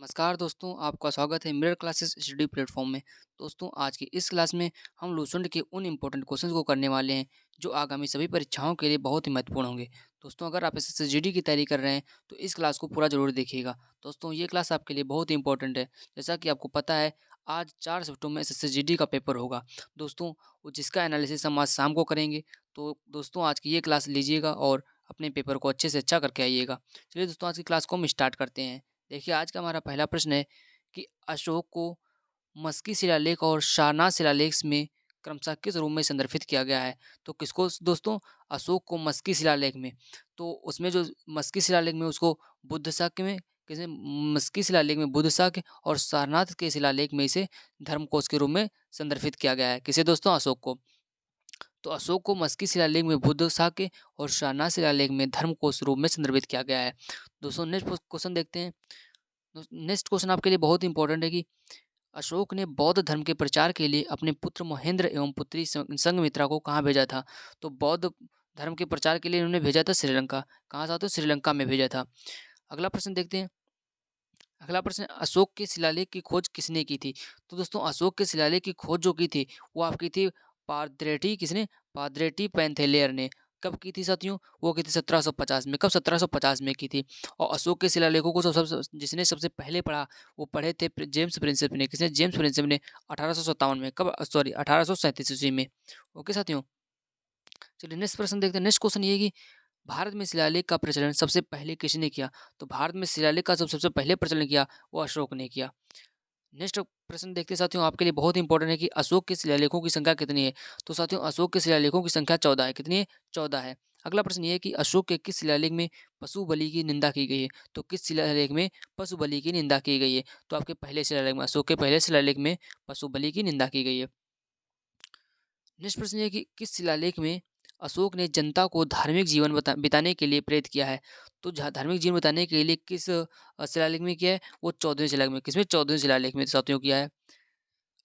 नमस्कार दोस्तों, आपका स्वागत है मिरर क्लासेस स्टडी प्लेटफॉर्म में। दोस्तों, आज की इस क्लास में हम लूसेंट के उन इम्पोर्टेंट क्वेश्चंस को करने वाले हैं, जो आगामी सभी परीक्षाओं के लिए बहुत ही महत्वपूर्ण होंगे। दोस्तों, अगर आप एसएससी जीडी की तैयारी कर रहे हैं, तो इस क्लास को पूरा ज़रूर देखिएगा। दोस्तों, ये क्लास आपके लिए बहुत ही इंपॉर्टेंट है। जैसा कि आपको पता है, आज 4 शिफ्टों में एसएससी जीडी का पेपर होगा। दोस्तों, वो जिसका एनालिसिस हम आज शाम को करेंगे। तो दोस्तों, आज की ये क्लास लीजिएगा और अपने पेपर को अच्छे से अच्छा करके आइएगा। चलिए दोस्तों, आज की क्लास को हम स्टार्ट करते हैं। देखिए, आज का हमारा पहला प्रश्न है कि अशोक को मस्की शिलालेख और शारनाथ शिलालेख में क्रमशः किस रूप में संदर्भित किया गया है? तो किसको दोस्तों? अशोक को मस्की शिलालेख में। तो उसमें जो मस्की शिलालेख में उसको बुद्ध शक में, किसे मस्की शिलालेख में बुद्ध शक और सारनाथ के शिलालेख में इसे धर्मकोश के रूप में संदर्भित किया गया है। किसे दोस्तों? अशोक को। तो अशोक को मस्की शिलालेख में बुद्ध शाक्य और सारनाथ शिलालेख में धर्मकोश रूप में संदर्भित किया गया है। दोस्तों, नेक्स्ट क्वेश्चन देखते हैं। नेक्स्ट क्वेश्चन आपके लिए बहुत इंपॉर्टेंट है कि अशोक ने बौद्ध धर्म के प्रचार के लिए अपने पुत्र महेंद्र एवं पुत्री संघमित्रा को कहाँ भेजा था? तो बौद्ध धर्म के प्रचार के लिए उन्होंने भेजा था श्रीलंका। कहाँ था? तो श्रीलंका में भेजा था। अगला प्रश्न देखते हैं। अगला प्रश्न, अशोक के शिलालेख की खोज किसने की थी? तो दोस्तों, अशोक के शिलालेख की खोज जो की थी, वो आपकी थी पादरेटी। किसने? पादरेटी पैंथेलेयर ने। कब की थी साथियों? वो की थी 1750 में। कब? 1750 में की थी। और अशोक के शिलालेखों को जिसने सबसे पहले पढ़ा, वो पढ़े थे जेम्स प्रिंसेप ने। किसने? जेम्स प्रिंसेप ने 1857 में। कब? सॉरी, 1837 ईस्वी में। ओके साथियों, चलिए नेक्स्ट प्रश्न देखते हैं। नेक्स्ट क्वेश्चन ये है कि भारत में शिलालेख का प्रचलन सबसे पहले किसने किया? तो भारत में शिलालेख का सबसे पहले प्रचलन किया, वो अशोक ने किया। नेक्स्ट प्रश्न देखते हैं साथियों, आपके लिए बहुत इंपॉर्टेंट है कि अशोक के शिलालेखों की संख्या कितनी है? तो साथियों, अशोक के शिलालेखों की संख्या 14 है। कितनी है? 14 है। अगला प्रश्न ये है कि अशोक के किस शिलालेख में पशु बलि की निंदा की गई है? तो किस शिलालेख में पशु बलि की निंदा की गई है? तो आपके पहले शिलालेख में, अशोक के पहले शिलालेख में पशु बलि की निंदा की गई है। नेक्स्ट प्रश्न ये है कि किस शिलालेख में अशोक ने जनता को धार्मिक जीवन बिताने के लिए प्रेरित किया है? तो धार्मिक जीवन बिताने के लिए किस शिलालेख में किया है? वो 14वें शिलालेख में। किसमें? 14वें शिलालेख में साथियों किया है।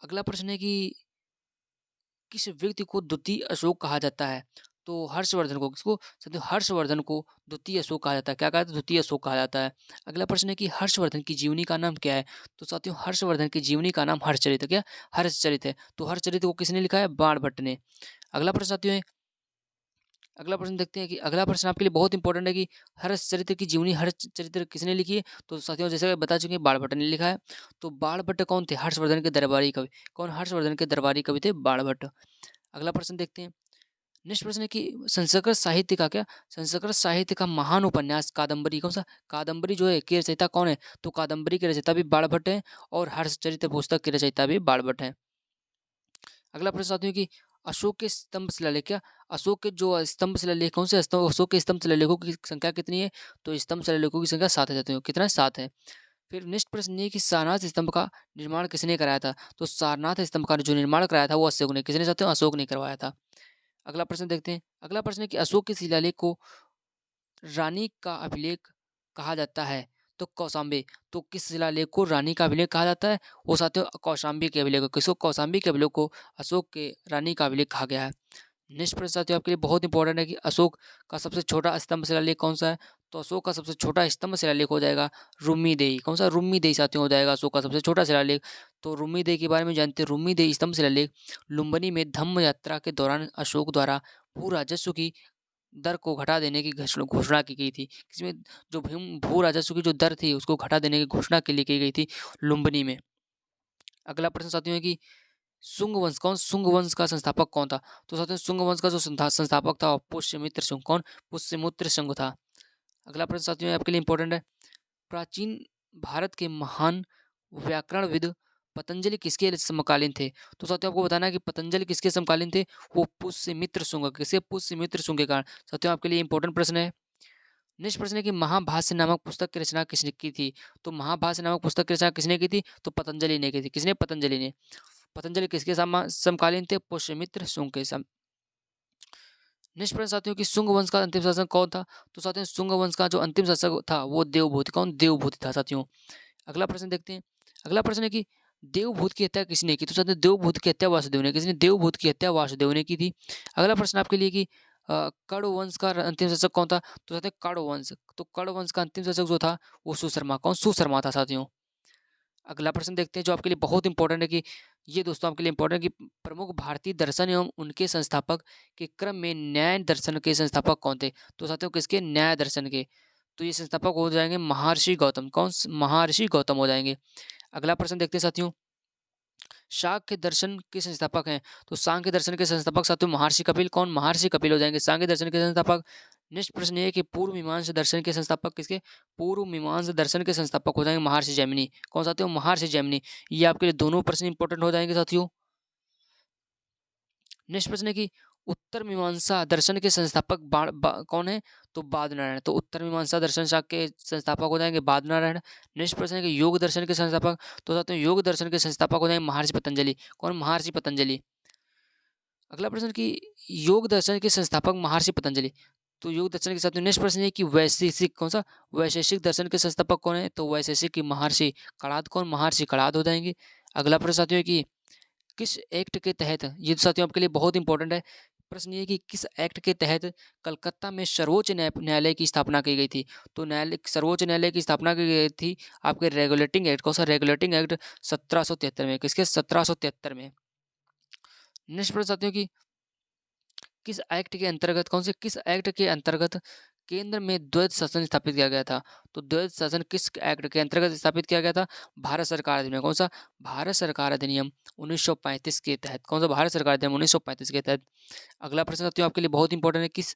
अगला प्रश्न है कि किस व्यक्ति को द्वितीय अशोक कहा जाता है? तो हर्षवर्धन को। किसको? साथियों, हर्षवर्धन को द्वितीय अशोक कहा जाता है। क्या कहा जाता है? द्वितीय अशोक कहा जाता है। अगला प्रश्न है कि हर्षवर्धन की जीवनी का नाम क्या है? तो साथियों, हर्षवर्धन की जीवनी का नाम हर्षचरित है। क्या? हर्षचरित है। तो हर्षचरित को किसने लिखा है? बाणभट्ट ने। अगला प्रश्न साथियों है, अगला प्रश्न देखते हैं कि अगला प्रश्न आपके लिए बहुत इंपॉर्टेंट है कि हर्षचरित्र की जीवनी हर्षचरित्र किसने लिखी है? तो साथियों, जैसे कि बता चुके हैं, बाणभट्ट ने लिखा है। तो बाणभट्ट कौन थे? हर्षवर्धन के दरबारी कवि। कौन? हर्षवर्धन के दरबारी कवि थे बाणभट्ट। अगला प्रश्न देखते हैं। नेक्स्ट प्रश्न है कि संस्कृत साहित्य का क्या? संस्कृत साहित्य का महान उपन्यास कादम्बरी कौन सा? कादम्बरी जो है की रचयिता कौन है? तो कादम्बरी के रचयिता भी बाणभट्ट है और हर्षचरित्र पुस्तक के रचयिता भी बाणभट्ट है। अगला प्रश्न आती है कि अशोक के स्तंभ शिलालेख क्या? अशोक के जो स्तंभ शिलालेख कौन से? अशोक के स्तंभ शिलालेखों की संख्या कितनी है? तो स्तंभ शिलालेखों की संख्या 7 है साथियों। कितना? 7 है। फिर नेक्स्ट प्रश्न ये है कि सारनाथ स्तंभ का निर्माण किसने कराया था? तो सारनाथ स्तंभ का जो निर्माण कराया था वो अशोक ने। किसने साथियों? अशोक ने करवाया था। अगला प्रश्न देखते हैं। अगला प्रश्न है कि अशोक के शिलालेख को रानी का अभिलेख कहा जाता है? तो कौशाम्बी। तो किस शिलालेख को रानी का अभिलेख कहा जाता है? वो साथियों कौशाम्बी के अभिलेख को। किसको? कौशाम्बी के अभिलेख को अशोक के रानी का अभिलेख कहा गया है। नेक्स्ट प्रश्न साथियों आपके लिए बहुत इंपॉर्टेंट है कि अशोक का सबसे छोटा स्तंभ शिलालेख कौन सा है? तो अशोक का सबसे छोटा स्तंभ शिलालेख हो जाएगा रुम्मीदेही। कौन सा? रुम्मीदेही साथियों हो जाएगा अशोक का सबसे छोटा शिलालेख। तो रुम्मीदेही के बारे में जानते हैं। रुम्मीदेही स्तंभ शिलालेख लुम्बिनी में धम्म यात्रा के दौरान अशोक द्वारा भू राजस्व की दर को घटा देने की घोषणा की गई थी। इसमें जो भू राजस्व की जो दर थी उसको घटा देने की घोषणा के लिए की गई थी लुम्बिनी में। अगला प्रश्न साथियों है कि शुंग वंश कौन? शुंग वंश का संस्थापक कौन था? तो साथियों, शुंग वंश का जो संस्थापक था पुष्यमित्र शुंग। कौन? पुष्यमित्र शुंग था। अगला प्रश्न साथियों आपके लिए इंपॉर्टेंट है। प्राचीन भारत के महान व्याकरणविद पतंजलि किसके समकालीन थे? तो साथियों, आपको बताना है कि पतंजलि किसके समकालीन थे? वो पुष्यमित्र शुंग। किसे? पुष्यमित्र शुंग के कारण। साथियों, आपके लिए इंपॉर्टेंट प्रश्न है। नेक्स्ट प्रश्न है कि महाभाष्य नामक पुस्तक की रचना किसने की थी? तो महाभाष्य नामक पुस्तक की रचना किसने की थी? तो पतंजलि ने की थी। किसने? पतंजलि ने। पतंजलि किसके समकालीन थे? पुष्यमित्र शुंग के सम। नेक्स्ट प्रश्न साथियों कि शुंग वंश का अंतिम शासक कौन था? तो साथियों, शुंग वंश का जो अंतिम शासक था वो देवभूति। कौन? देवभूति था साथियों। अगला प्रश्न देखते हैं। अगला प्रश्न है कि देवभूत की हत्या किसने की? तो साथियों, देवभूत की हत्या वासुदेव ने। किसने? देवभूत की हत्या वासुदेव ने की थी। अगला प्रश्न आपके लिए कि कण्व वंश का अंतिम शासक कौन था? तो साथियों, कण्व वंश। तो कण्व वंश का अंतिम शासक जो था वो सुशर्मा। कौन? सुशर्मा था साथियों। अगला प्रश्न देखते हैं जो आपके लिए बहुत इंपॉर्टेंट है कि ये दोस्तों आपके लिए इंपॉर्टेंट है कि प्रमुख भारतीय दर्शन एवं उनके संस्थापक के क्रम में न्याय दर्शन के संस्थापक कौन थे? तो साथियों किसके? न्याय दर्शन के। तो ये संस्थापक हो जाएंगे महर्षि गौतम। महर्षि गौतम हो जाएंगे। अगला प्रश्न देखते हैं साथियों, सांख्य दर्शन के संस्थापक हैं। तो सांख्य दर्शन के संस्थापक साथियों महर्षि कपिल। कौन? महर्षि कपिल हो जाएंगे सांख्य दर्शन के संस्थापक। नेक्स्ट प्रश्न ये है कि पूर्व मीमांसा दर्शन के संस्थापक किसके? पूर्व मीमांसा दर्शन के संस्थापक हो जाएंगे महर्षि जैमिनी। कौन साथियों? महर्षि जैमिनी। ये आपके लिए दोनों प्रश्न इंपॉर्टेंट हो जाएंगे साथियों। नेक्स्ट प्रश्न है कि उत्तर मीमांसा दर्शन के संस्थापक कौन है? तो बादनारायण। तो उत्तर मीमांसा दर्शन शास्त्र के संस्थापक हो जाएंगे बादनारायण। नेक्स्ट प्रश्न है कि योग दर्शन के संस्थापक, तो साथियों योग दर्शन के संस्थापक हो जाएंगे महर्षि पतंजलि। कौन? महर्षि पतंजलि। अगला प्रश्न कि योग दर्शन के संस्थापक महर्षि पतंजलि। तो योग दर्शन के साथ नेक्स्ट प्रश्न है कि वैशेषिक कौन सा? वैशेषिक दर्शन के संस्थापक कौन है? तो वैशेषिक की महर्षि कणाद। कौन? महर्षि कणाद हो जाएंगे। अगला प्रश्न साथियों है कि किस एक्ट के तहत, ये तो साथियों आपके लिए बहुत इंपॉर्टेंट है, प्रश्न ये कि किस एक्ट के तहत कलकत्ता में सर्वोच्च न्यायालय की स्थापना की गई थी? तो सर्वोच्च न्यायालय की स्थापना की गई थी आपके रेगुलेटिंग एक्ट। कौन सा? रेगुलेटिंग एक्ट 1773 में। किसके? 1773 में। नेक्स्ट प्रश्न साथियों की किस एक्ट के अंतर्गत, कौन से किस एक्ट के अंतर्गत केंद्र में द्वैध शासन स्थापित किया गया था? तो द्वैध शासन किस एक्ट के अंतर्गत स्थापित किया गया था? भारत सरकार अधिनियम। कौन सा? भारत सरकार अधिनियम 1935 के तहत। कौन सा? भारत सरकार अधिनियम 1935 के तहत। अगला प्रश्न साथियों आपके लिए बहुत इंपॉर्टेंट है, किस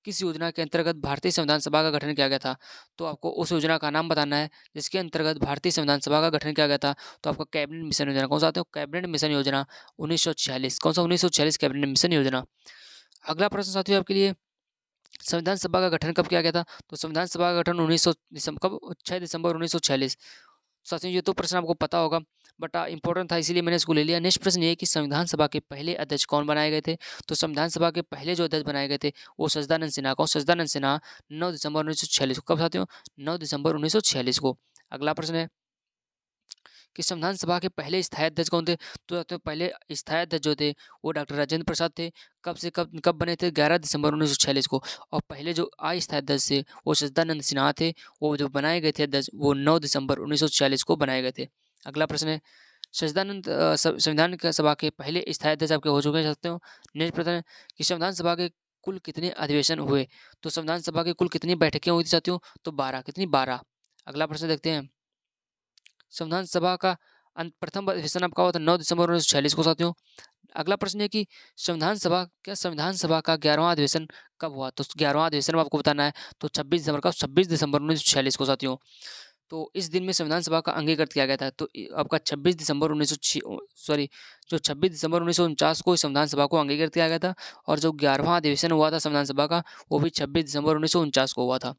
किस योजना के अंतर्गत भारतीय संविधान सभा का गठन किया गया था? तो आपको उस योजना का नाम बताना है जिसके अंतर्गत भारतीय संविधान सभा का गठन किया गया था। तो आपका कैबिनेट मिशन योजना। कौन सा आते हो? कैबिनेट मिशन योजना 1946। कौन सा? 1946 कैबिनेट मिशन योजना। अगला प्रश्न साथियों आपके लिए, संविधान सभा का गठन कब किया गया था? तो संविधान सभा का गठन 1900 दिसंबर कब? 6 दिसंबर 1946। साथियों ये तो प्रश्न आपको पता होगा, बट इंपॉर्टेंट था इसीलिए मैंने इसको ले लिया। नेक्स्ट प्रश्न ये कि संविधान सभा के पहले अध्यक्ष कौन बनाए गए थे? तो संविधान सभा के पहले जो अध्यक्ष बनाए गए थे वो सच्चिदानंद सिन्हा। कौन? सच्चिदानंद सिन्हा 9 दिसंबर 1946 को। कब साथियों? 9 दिसंबर 1946 को। अगला प्रश्न है कि संविधान सभा के पहले स्थायी अध्यक्ष कौन थे? तो पहले स्थायी अध्यक्ष जो थे वो डॉक्टर राजेंद्र प्रसाद थे। कब से कब बने थे? 11 दिसंबर 1946 को। और पहले जो अस्थायी अध्यक्ष थे वो सच्चिदानंद सिन्हा थे। वो जो बनाए गए थे अध्यक्ष वो 9 दिसंबर 1946 को बनाए गए थे। अगला प्रश्न है सच्चिदानंद संविधान सभा के पहले स्थायी अध्यक्ष आपके हो चुके हैं सकते हो। नेक्स्ट प्रश्न है कि संविधान सभा के कुल कितने अधिवेशन हुए? तो संविधान सभा की कुल कितनी बैठकें हुई थी साथियों? तो 12। कितनी? 12। अगला प्रश्न देखते हैं, संविधान सभा का प्रथम अधिवेशन आपका हुआ था 9 दिसंबर 1946 को साथियों। अगला प्रश्न है कि संविधान सभा का 11वां अधिवेशन कब हुआ? तो 11वां अधिवेशन आपको बताना है। तो 26 दिसंबर का 26 दिसंबर 1946 को साथियों। तो इस दिन में संविधान सभा का अंगीकृत किया गया था। तो आपका 26 दिसंबर 1900 सॉरी जो 26 दिसंबर 1949 को संविधान सभा को अंगीकृत किया गया था। और जो 11वां अधिवेशन हुआ था संविधान सभा का वो भी 26 दिसंबर 1949 को हुआ था।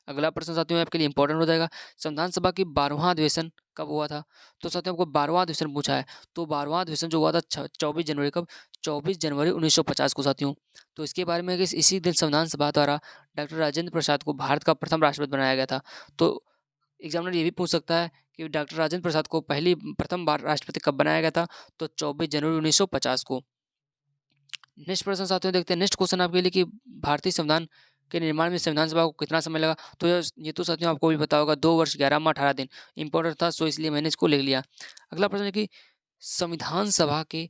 अगला प्रश्न साथियों आपके लिए इंपॉर्टेंट हो जाएगा, संविधान सभा की 12वां अधिवेशन कब हुआ था? तो साथियों आपको 12वां अधिवेशन पूछा है। तो 12वां अधिवेशन जो हुआ था 24 जनवरी कब? 24 जनवरी 1950 को साथियों। तो इसके बारे में इसी दिन संविधान सभा द्वारा डॉक्टर राजेंद्र प्रसाद को भारत का प्रथम राष्ट्रपति बनाया गया था। तो एग्जामिनर ये भी पूछ सकता है कि डॉक्टर राजेंद्र प्रसाद को प्रथम बार राष्ट्रपति कब बनाया गया था? तो 24 जनवरी 1950 को। नेक्स्ट प्रश्न साथियों देखते हैं, नेक्स्ट क्वेश्चन आपके लिए कि भारतीय संविधान के निर्माण में संविधान सभा को कितना समय लगा? तो ये तो साथियों आपको भी पता होगा, 2 वर्ष 11 माह 18 दिन। इंपॉर्टेंट था सो इसलिए मैंने इसको लिख लिया। अगला प्रश्न है कि संविधान सभा के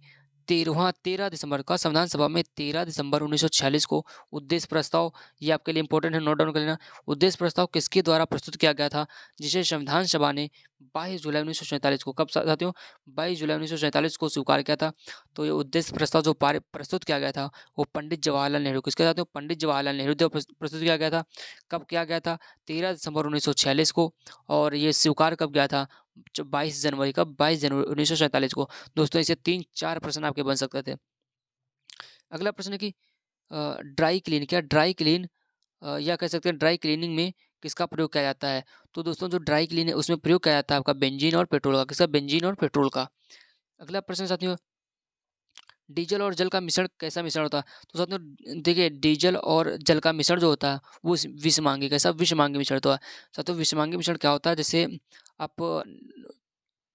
13 दिसंबर का संविधान सभा में 13 दिसंबर 1946 को उद्देश्य प्रस्ताव, ये आपके लिए इंपॉर्टेंट है, नोट डाउन कर लेना। उद्देश्य प्रस्ताव किसके द्वारा प्रस्तुत किया गया था जिसे संविधान सभा ने 22 जुलाई 1947 को, कब साथियों? 22 जुलाई 1947 को स्वीकार किया था। तो ये उद्देश्य प्रस्ताव जो प्रस्तुत किया गया था वो पंडित जवाहरलाल नेहरू, किसके साथ? पंडित जवाहरलाल नेहरू द्वारा प्रस्तुत किया गया था। कब किया गया था? 13 दिसंबर 1946 को। और ये स्वीकार कब गया था? 22 जनवरी, कब? 22 जनवरी 1947 को। दोस्तों इसे 3-4 प्रश्न आपके बन सकते थे। अगला प्रश्न है कि ड्राई क्लीन, क्या ड्राई क्लीन या कह सकते हैं ड्राई क्लीनिंग में किसका प्रयोग किया जाता है? तो दोस्तों जो ड्राई क्लीन है उसमें प्रयोग किया जाता है आपका बेंजीन और पेट्रोल का। किसका? बेंजीन और पेट्रोल का। अगला प्रश्न साथियों, डीजल और जल का मिश्रण कैसा मिश्रण होता है? तो साथियों देखिए डीजल और जल का मिश्रण जो होता है वो विषमांगी, कैसा? विषमांगी मिश्रण होता है। साथियों विषमांगी मिश्रण क्या होता है? जैसे आप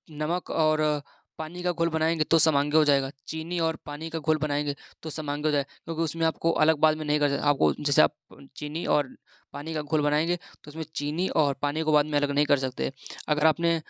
नमक और पानी का घोल बनाएँगे तो समांगी हो जाएगा। चीनी और पानी का घोल बनाएँगे तो समांगी हो जाएगा, क्योंकि उसमें आपको अलग बाद में नहीं कर सकते। आपको जैसे आप चीनी और पानी का घोल बनाएँगे तो उसमें चीनी और पानी को बाद में अलग नहीं कर सकते। अगर आपने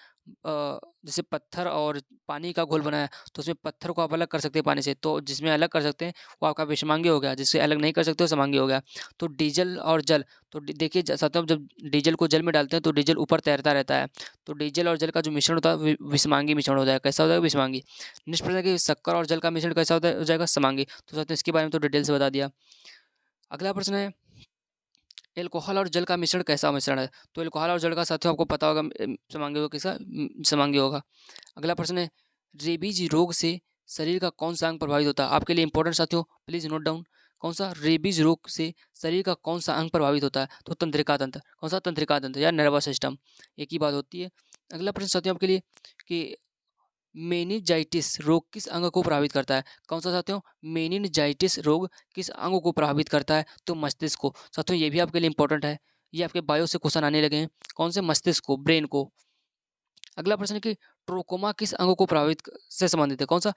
जैसे पत्थर और पानी का घोल बनाया, तो उसमें पत्थर को आप अलग कर सकते हैं पानी से, तो जिसमें अलग कर सकते हैं वो आपका विषमांगी हो गया, जिससे अलग नहीं कर सकते वो समांगी हो गया। तो डीजल और जल, तो देखिए साथियों, जब डीजल को जल में डालते हैं तो डीजल ऊपर तैरता रहता है, तो डीजल और जल का जो मिश्रण होता है विषमांगी मिश्रण हो जाएगा। कैसा हो जाएगा? विषमांगी। नेक्स्ट प्रश्न है कि शक्कर और जल का मिश्रण कैसा हो जाएगा? समांगी। तो साथियों इसके बारे में तो डिटेल से बता दिया। अगला प्रश्न है एल्कोहल और जल का मिश्रण कैसा मिश्रण है? तो एल्कोहल और जल का साथियों आपको पता होगा समांगी होगा, किसका समांगी होगा। अगला प्रश्न है रेबीज रोग से शरीर का कौन सा अंग प्रभावित होता है? आपके लिए इंपॉर्टेंट साथियों, प्लीज नोट डाउन। कौन सा? रेबीज रोग से शरीर का कौन सा अंग प्रभावित होता है? तो तंत्रिका तंत्र। कौन सा? तंत्रिका तंत्र या नर्वस सिस्टम, एक ही बात होती है। अगला प्रश्न साथियों आपके लिए कि मेनिंजाइटिस रोग किस अंग को प्रभावित करता है? कौन सा साथियों? मेनिंजाइटिस रोग किस अंग को प्रभावित करता है? तो मस्तिष्क को। साथियों ये भी आपके लिए इंपॉर्टेंट है, ये आपके बायो से क्वेश्चन आने लगे हैं। कौन से? मस्तिष्क को, ब्रेन को। अगला प्रश्न है कि ट्रोकोमा किस अंग को प्रभावित से संबंधित है? कौन सा?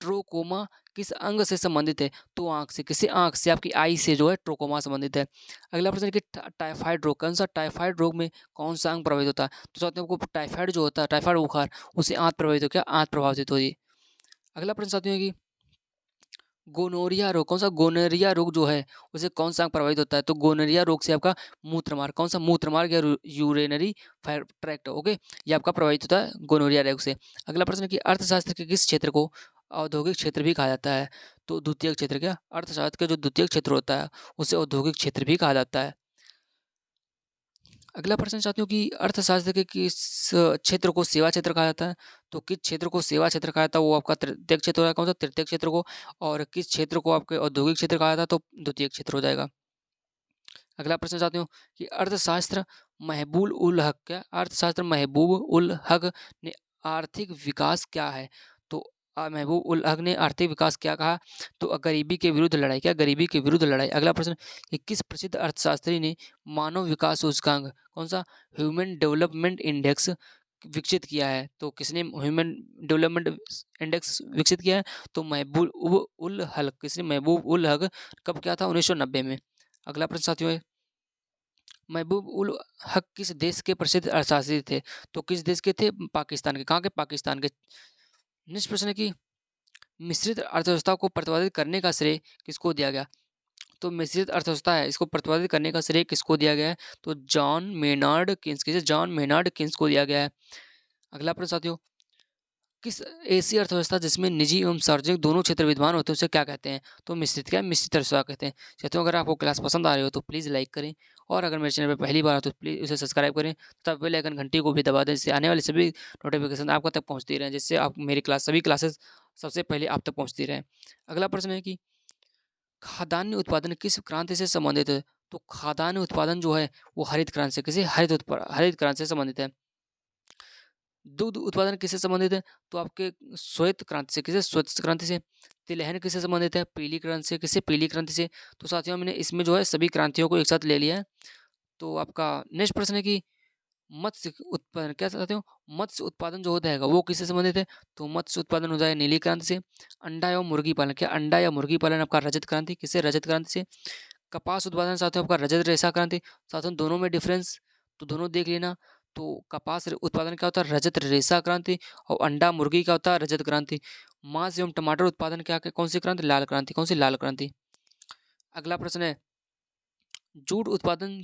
ट्रोकोमा किस अंग से संबंधित है? तो आंख से। किसी आंख से, आपकी आई से जो है ट्रोकोमा संबंधित है। अगला प्रश्न है कि टाइफाइड रोग, कौन सा? टाइफाइड रोग में कौन सा अंग प्रभावित होता है? तो साथियों आपको टाइफाइड जो होता है, टाइफाइड बुखार, उससे आंत प्रभावित हो, क्या? आंत प्रभावित होती है। अगला प्रश्न साथियों है कि गोनोरिया रोग, कौन सा? गोनोरिया रोग जो है उसे कौन सा अंग प्रभावित होता है? तो गोनोरिया रोग से आपका मूत्रमार्ग, कौन सा? मूत्रमार्ग या यूरिनरी ट्रैक्ट, ओके, ये आपका प्रभावित होता है गोनोरिया रोग से। अगला प्रश्न है कि अर्थशास्त्र के किस क्षेत्र को औद्योगिक क्षेत्र भी कहा जाता है? तो द्वितीयक क्षेत्र, क्या? अर्थशास्त्र का जो द्वितीयक क्षेत्र होता है उसे औद्योगिक क्षेत्र भी कहा जाता है। अगला प्रश्न साथियों कि अर्थशास्त्र के किस क्षेत्र को सेवा क्षेत्र कहा जाता है? तो किस क्षेत्र को सेवा क्षेत्र कहा जाता है? वो आपका तृतीयक क्षेत्र हो जाएगा। कौन सा? तृतीयक क्षेत्र को। और किस क्षेत्र को आपके औद्योगिक क्षेत्र कहा जाता है? तो द्वितीयक क्षेत्र हो जाएगा। अगला प्रश्न साथियों कि अर्थशास्त्र महबूब उल हक, क्या? अर्थशास्त्र महबूब उल हक ने आर्थिक विकास क्या है? तो महबूब उल हक ने आर्थिक विकास क्या कहा? तो गरीबी के विरुद्ध लड़ाई, क्या? गरीबी के विरुद्ध लड़ाई। अगला प्रश्न कि किस प्रसिद्ध अर्थशास्त्री ने मानव विकास सूचकांक, कौन सा? ह्यूमन डेवलपमेंट इंडेक्स विकसित किया है? तो किसने ह्यूमन डेवलपमेंट इंडेक्स विकसित किया है? तो महबूब उल हक। किसने? महबूब उल हक। कब क्या था? 1990 में। अगला प्रश्न साथियों है महबूब उल हक किस देश के प्रसिद्ध अर्थशास्त्री थे? तो किस देश के थे? पाकिस्तान के। कहाँ के? पाकिस्तान के। नेक्स्ट प्रश्न है कि मिश्रित अर्थव्यवस्था को प्रतिपादित करने का श्रेय किसको दिया गया? तो मिश्रित अर्थव्यवस्था है, इसको प्रतिपादित करने का श्रेय किसको दिया गया है? तो जॉन मेनार्ड किन्स, किसे? जॉन मेनार्ड किन्स को दिया गया है। अगला प्रश्न साथियों किस ऐसी अर्थव्यवस्था जिसमें निजी एवं सार्वजनिक दोनों क्षेत्र विद्यमान होते हैं उसे क्या कहते हैं? तो मिश्रित, क्या? मिश्रित अर्थव्यवस्था कहते हैं। साथियों अगर आपको क्लास पसंद आ रही हो तो प्लीज़ लाइक करें, और अगर मेरे चैनल पर पहली बार हो तो प्लीज़ उसे सब्सक्राइब करें तथा बेल आइकन घंटी को भी दबा दें, जिससे आने वाली सभी नोटिफिकेशन आपको तक पहुँचती रहें, जिससे आप मेरी सभी क्लासेस सबसे पहले आप तक पहुँचती रहें। अगला प्रश्न है कि खाद्यान्न उत्पादन किस क्रांति से संबंधित है? तो खाद्यान्न उत्पादन जो है वो हरित क्रांति से, किसी? हरित क्रांति से संबंधित है। दुग्ध उत्पादन किससे संबंधित है? तो आपके श्वेत क्रांति से, किसे? श्वेत क्रांति से। तिलहन किससे संबंधित है? पीली क्रांति से, किससे? पीली क्रांति से। तो साथियों मैंने इसमें जो है सभी क्रांतियों को एक साथ ले लिया है। तो आपका नेक्स्ट प्रश्न है कि मत्स्य उत्पादन, क्या साथियों? मत्स्य उत्पादन जो होता है वो किससे संबंधित है? तो मत्स्य उत्पादन हो जाएगा नीली क्रांति से। अंडा एवं मुर्गी पालन, क्या? अंडा या मुर्गी पालन आपका रजत क्रांति, किससे? रजत क्रांति से। कपास उत्पादन साथियों आपका रजत रेशा क्रांति। साथियों दोनों में डिफरेंस तो दोनों देख लेना। तो कपास उत्पादन क्या होता है? रजत रेशा क्रांति। और अंडा मुर्गी क्या होता है? रजत क्रांति। मांस एवं टमाटर उत्पादन क्या, कौन सी क्रांति? लाल क्रांति। कौन सी? लाल क्रांति। अगला प्रश्न है जूट उत्पादन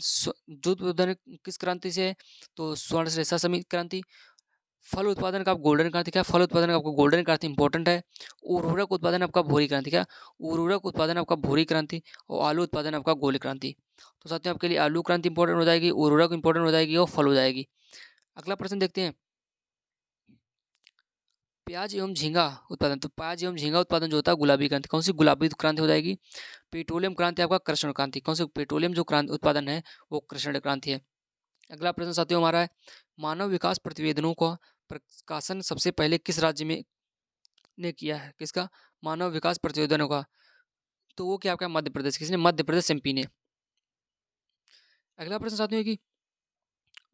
किस क्रांति से है? तो स्वर्ण रेशा श्रमिक क्रांति। फल उत्पादन का आप गोल्डन क्रांति, क्या? फल उत्पादन का आपको गोल्डन क्रांति इंपॉर्टेंट है। उर्वरक उत्पादन आपका भूरी क्रांति, क्या? उर्वरक उत्पादन आपका भूरी क्रांति। और आलू उत्पादन आपका गोली क्रांति। तो साथियों आपके लिए आलू क्रांति इंपॉर्टेंट हो जाएगी, उर्वरक इंपॉर्टेंट हो जाएगी और फल हो जाएगी। अगला प्रश्न देखते हैं प्याज एवं झींगा उत्पादन। तो प्याज एवं झींगा उत्पादन जो होता है गुलाबी क्रांति, कौन सी? गुलाबी क्रांति हो जाएगी। पेट्रोलियम क्रांति आपका कृष्ण क्रांति, कौन सी? पेट्रोलियम जो क्रांति उत्पादन है वो कृष्ण क्रांति है। अगला प्रश्न साथियों हमारा है मानव विकास प्रतिवेदनों का प्रकाशन सबसे पहले किस राज्य में ने किया है? किसका? मानव विकास प्रतिवेदनों का। तो वो क्या आपका? मध्य प्रदेश। किसने? मध्य प्रदेश, एमपी ने। अगला प्रश्न साथियों है कि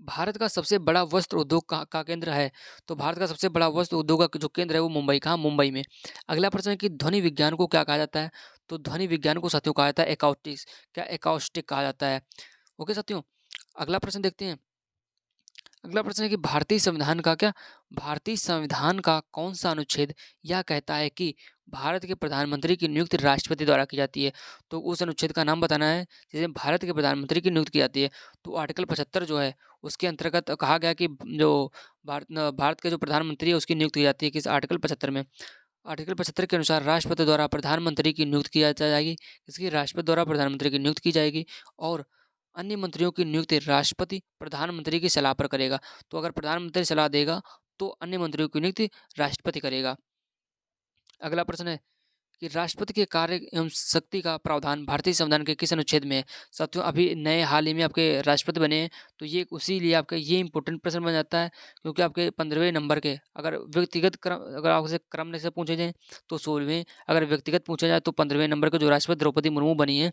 भारत का सबसे बड़ा वस्त्र उद्योग का केंद्र है? तो भारत का सबसे बड़ा वस्त्र उद्योग का जो केंद्र है वो मुंबई, कहाँ? मुंबई में। अगला प्रश्न है कि ध्वनि विज्ञान को क्या कहा जाता है? तो ध्वनि विज्ञान को साथियों कहा जाता है एकॉस्टिक्स, क्या? एकॉस्टिक कहा जाता है। ओके साथियों। अगला प्रश्न देखते हैं अगला प्रश्न है कि भारतीय संविधान का कौन सा अनुच्छेद यह कहता है कि भारत के प्रधानमंत्री की नियुक्ति राष्ट्रपति द्वारा की जाती है। तो उस अनुच्छेद का नाम बताना है जिसमें भारत के प्रधानमंत्री की नियुक्ति की जाती है। तो आर्टिकल 75 जो है उसके अंतर्गत कहा गया कि जो भारत के जो प्रधानमंत्री है उसकी नियुक्ति की जाती है किस आर्टिकल 75 में। आर्टिकल 75 के अनुसार राष्ट्रपति द्वारा प्रधानमंत्री की नियुक्ति की जाएगी। इसकी राष्ट्रपति द्वारा प्रधानमंत्री की नियुक्ति की जाएगी और अन्य मंत्रियों की नियुक्ति राष्ट्रपति प्रधानमंत्री की सलाह पर करेगा। तो अगर प्रधानमंत्री सलाह देगा तो अन्य मंत्रियों की नियुक्ति राष्ट्रपति करेगा। अगला प्रश्न है कि राष्ट्रपति के कार्य एवं शक्ति का प्रावधान भारतीय संविधान के किस अनुच्छेद में है। साथियों अभी नए हाल ही में आपके राष्ट्रपति बने हैं तो ये उसी लिए आपका ये इंपॉर्टेंट प्रश्न बन जाता है क्योंकि आपके 15वें नंबर के अगर व्यक्तिगत क्रम अगर आपसे क्रम से पूछे जाए तो 16वें, अगर व्यक्तिगत पूछा जाए तो 15वें नंबर के जो राष्ट्रपति द्रौपदी मुर्मू बनी है।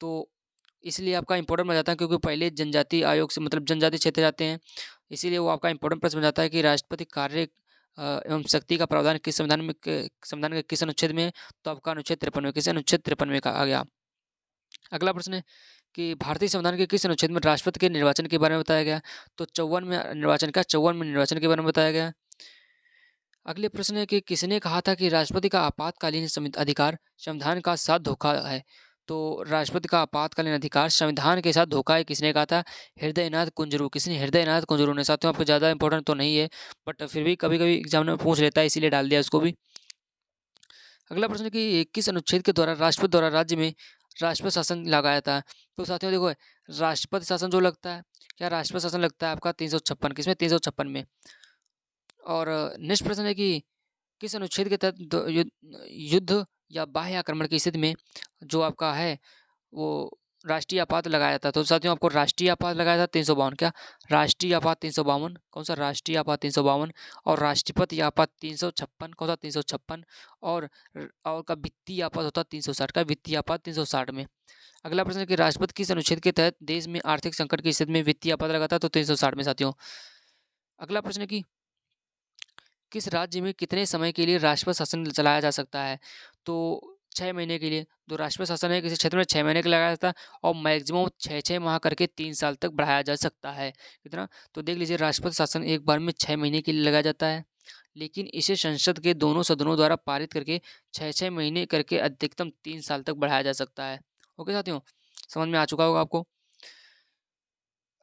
तो इसलिए आपका इंपॉर्टेंट बन जाता है क्योंकि पहले जनजाति आयोग से मतलब जनजाति क्षेत्र जाते हैं, इसीलिए वो आपका इंपॉर्टेंट प्रश्न बन जाता है कि राष्ट्रपति कार्य एवं शक्ति का प्रावधान किस संविधान के किस अनुच्छेद में है। तो आपका अनुच्छेद 53 में, किस अनुच्छेद 53 में आ गया। अगला प्रश्न है कि भारतीय संविधान के किस अनुच्छेद में राष्ट्रपति के निर्वाचन के बारे में बताया गया। तो 54 में निर्वाचन के बारे में बताया गया। अगले प्रश्न है कि किसने कहा था कि राष्ट्रपति का आपातकालीन अधिकार संविधान का साथ धोखा है। तो राष्ट्रपति का आपातकालीन अधिकार संविधान के साथ धोखा है, किसने कहा था। हृदयनाथ कुंजरू। किसने? हृदयनाथ कुंजरू ने। साथियों आपको ज़्यादा इंपॉर्टेंट तो नहीं है बट फिर भी कभी कभी एग्जाम में पूछ लेता है इसीलिए डाल दिया उसको भी। अगला प्रश्न है कि किस अनुच्छेद के द्वारा राष्ट्रपति द्वारा राज्य में राष्ट्रपति शासन लगाया था। तो साथियों देखो राष्ट्रपति शासन जो लगता है, क्या राष्ट्रपति शासन लगता है आपका 356। किसमें? 356 में। और नेक्स्ट प्रश्न है कि किस अनुच्छेद के तहत युद्ध या बाह्य आक्रमण की स्थिति में जो आपका है वो राष्ट्रीय आपात लगाया था। तो साथियों आपको राष्ट्रीय आपात लगाया था 352। क्या? राष्ट्रीय आपात 352। कौन सा? राष्ट्रीय आपात 352। और राष्ट्रपति आपात 356। कौन सा? 356। और का वित्तीय आपात होता 360 का। वित्तीय आपात 360 में। अगला प्रश्न है कि राष्ट्रपति किस अनुच्छेद के तहत देश में आर्थिक संकट की स्थिति में वित्तीय आपात लगाता है। तो 360 में साथियों। अगला प्रश्न है कि किस राज्य में कितने समय के लिए राष्ट्रपति शासन चलाया जा सकता है। तो 6 महीने के लिए जो राष्ट्रपति शासन है किसी क्षेत्र में 6 महीने के लिए लगाया जाता है और मैक्सिमम 6 माह करके 3 साल तक बढ़ाया जा सकता है। कितना? तो देख लीजिए राष्ट्रपति शासन एक बार में 6 महीने के लिए लगाया जाता है, लेकिन इसे संसद के दोनों सदनों द्वारा पारित करके 6 महीने करके अधिकतम 3 साल तक बढ़ाया जा सकता है। ओके साथियों, समझ में आ चुका होगा आपको।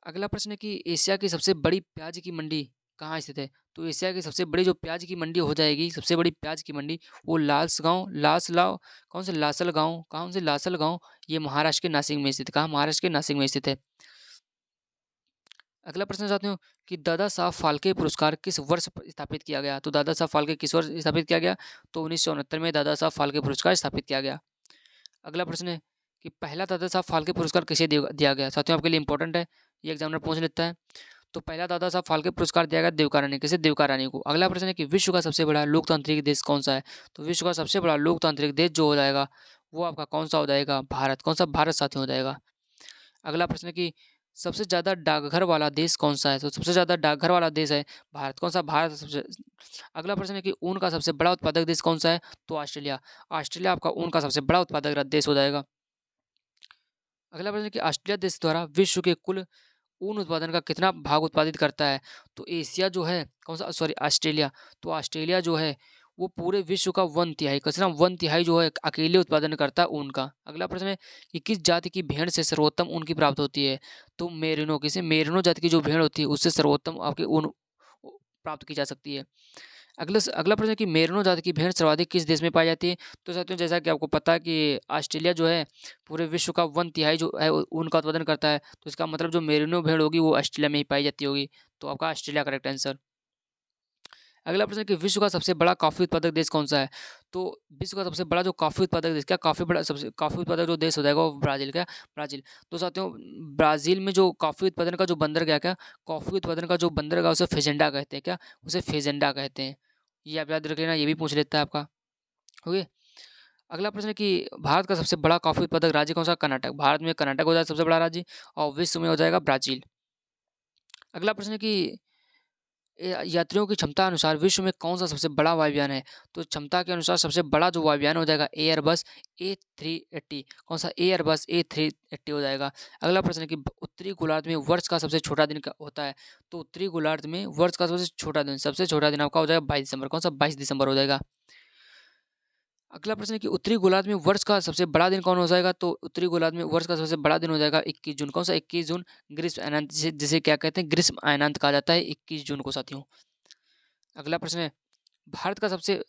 अगला प्रश्न है कि एशिया की सबसे बड़ी प्याज की मंडी कहाँ स्थित है। तो एशिया की सबसे बड़ी जो प्याज की मंडी हो जाएगी, सबसे बड़ी प्याज की मंडी वो लासलगांव कौन से लासल गांव ये महाराष्ट्र के नासिक में स्थित। कहाँ? महाराष्ट्र के नासिक में स्थित है। अगला प्रश्न चाहते हो कि दादा साहब फाल्के पुरस्कार किस वर्ष स्थापित किया गया। तो दादा साहब फाल्के किस वर्ष स्थापित किया गया। तो 1969 में दादा साहब फाल्के पुरस्कार स्थापित किया गया। अगला प्रश्न है कि पहला दादा साहब फाल्के पुरस्कार किसे दिया गया। साथियों आपके लिए इंपॉर्टेंट है, ये एग्जामिनर पूछ लेता है। तो पहला दादा साहब फाल्के पुरस्कार दिया गया देविका रानी। किसे? देविका रानी को। अगला प्रश्न है कि विश्व का सबसे बड़ा लोकतांत्रिक देश कौन सा है। तो विश्व का सबसे बड़ा लोकतांत्रिक देश जो हो जाएगा वो आपका कौन सा हो जाएगा? भारत। कौन सा? भारत साथियों हो जाएगा। अगला प्रश्न है कि सबसे ज़्यादा डाकघर वाला देश कौन सा है। तो सबसे ज़्यादा डाकघर वाला देश है भारत। कौन सा? भारत सबसे। अगला प्रश्न है कि ऊन का सबसे बड़ा उत्पादक देश कौन सा है। तो ऑस्ट्रेलिया। ऑस्ट्रेलिया आपका ऊन का सबसे बड़ा उत्पादक देश हो जाएगा। अगला प्रश्न है कि ऑस्ट्रेलिया देश द्वारा विश्व के कुल ऊन उत्पादन का कितना भाग उत्पादित करता है। तो एशिया जो है कौन सा? Sorry Australia. तो ऑस्ट्रेलिया जो है वो पूरे विश्व का 1/3 कितना? 1/3 जो है अकेले उत्पादन करता है ऊन का। अगला प्रश्न है कि किस जाति की भेड़ से सर्वोत्तम ऊन की प्राप्त होती है। तो मेरिनो। किसे? मेरिनो जाति की जो भेड़ होती है उससे सर्वोत्तम आपके ऊन प्राप्त की जा सकती है। अगला प्रश्न है कि मेरिनो जाति की भेड़ सर्वाधिक किस देश में पाई जाती है। तो साथियों जैसा कि आपको पता है कि ऑस्ट्रेलिया जो है पूरे विश्व का 1/3 जो है ऊन का उत्पादन करता है, तो इसका मतलब जो मेरिनो भेड़ होगी वो ऑस्ट्रेलिया में ही पाई जाती होगी। तो आपका ऑस्ट्रेलिया करेक्ट आंसर। अगला प्रश्न है कि विश्व का सबसे बड़ा कॉफी उत्पादक देश कौन सा है। तो विश्व का सबसे बड़ा जो कॉफी उत्पादक देश, क्या सबसे कॉफी उत्पादक जो देश हो जाएगा वो ब्राजील। क्या? ब्राजील। तो साथियों ब्राजील में जो कॉफी उत्पादन का जो बंदरगाह, क्या कॉफी उत्पादन का जो बंदरगाह उसे फेजेंडा कहते हैं। क्या? उसे फेजेंडा कहते हैं। ये आप याद रख लेना, ये भी पूछ लेता है आपका। ओके। अगला प्रश्न है कि भारत का सबसे बड़ा कॉफी उत्पादक राज्य कौन सा? कर्नाटक। भारत में कर्नाटक हो जाएगा सबसे बड़ा राज्य और विश्व में हो जाएगा ब्राजील। अगला प्रश्न है कि यात्रियों की क्षमता अनुसार विश्व में कौन सा सबसे बड़ा वायुयान है? तो क्षमता के अनुसार सबसे बड़ा जो वायुयान हो जाएगा एयरबस A380। कौन सा? एयरबस A380 हो जाएगा। अगला प्रश्न है कि उत्तरी गोलार्ध में वर्ष का सबसे छोटा दिन का होता है। तो उत्तरी गोलार्ध में वर्ष का सबसे छोटा दिन आपका हो जाएगा 22 दिसंबर। कौन सा? 22 दिसंबर हो जाएगा। अगला प्रश्न है कि उत्तरी गोलार्ध में वर्ष का सबसे बड़ा दिन कौन हो जाएगा? तो उत्तरी गोलार्ध में वर्ष का सबसे बड़ा दिन हो जाएगा 21 जून। कौन सा? 21 जून ग्रीष्म अयनांत, जिसे क्या कहते हैं? ग्रीष्म अयनांत कहा जाता है 21 जून को साथियों। अगला प्रश्न है भारत का सबसे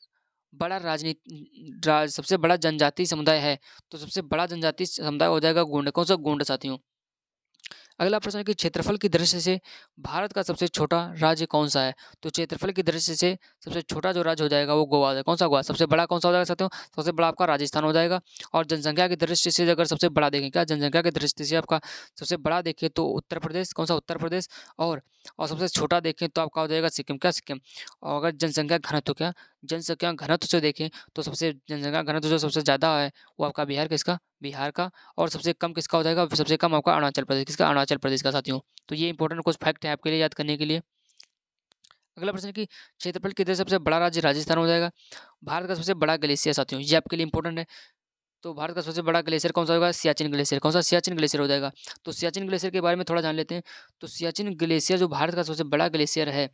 बड़ा जनजातीय समुदाय है। तो सबसे बड़ा जनजातीय समुदाय हो जाएगा गोंड। कौन सा? गोंड साथियों। अगला प्रश्न है कि क्षेत्रफल की दृष्टि से भारत का सबसे छोटा राज्य कौन सा है? तो क्षेत्रफल की दृष्टि से सबसे छोटा जो राज्य हो जाएगा वो गोवा है। कौन सा? गोवा। सबसे बड़ा कौन सा हो जाएगा साथियों? सबसे बड़ा आपका राजस्थान हो जाएगा। और जनसंख्या की दृष्टि से अगर सबसे बड़ा देखें, क्या जनसंख्या की दृष्टि से आपका सबसे बड़ा देखें तो उत्तर प्रदेश। कौन सा? उत्तर प्रदेश। और सबसे छोटा देखें तो आपका हो जाएगा सिक्किम। क्या? सिक्किम। और अगर जनसंख्या घनत्व, क्या जनसंख्या घनत्व से देखें तो सबसे जनसंख्या घनत्व जो सबसे ज़्यादा है वो आपका बिहार किसका? बिहार का। और सबसे कम किसका हो जाएगा? सबसे कम आपका अरुणाचल प्रदेश। किसका? अरुणाचल प्रदेश का साथियों। तो ये इंपॉर्टेंट कुछ फैक्ट है आपके लिए याद करने के लिए। अगला प्रश्न है कि क्षेत्रफल के दृष्टि से सबसे बड़ा राज्य राजस्थान हो जाएगा। भारत का सबसे बड़ा ग्लेशियर साथियों, ये आपके लिए इंपॉर्टेंट है। तो भारत का सबसे बड़ा ग्लेशियर कौन सा होगा? सियाचिन ग्लेशियर। कौन सा? सियाचिन ग्लेशियर हो जाएगा। तो सियाचिन ग्लेशियर के बारे में थोड़ा जान लेते हैं। तो सियाचिन ग्लेशियर जो भारत का सबसे बड़ा ग्लेशियर है,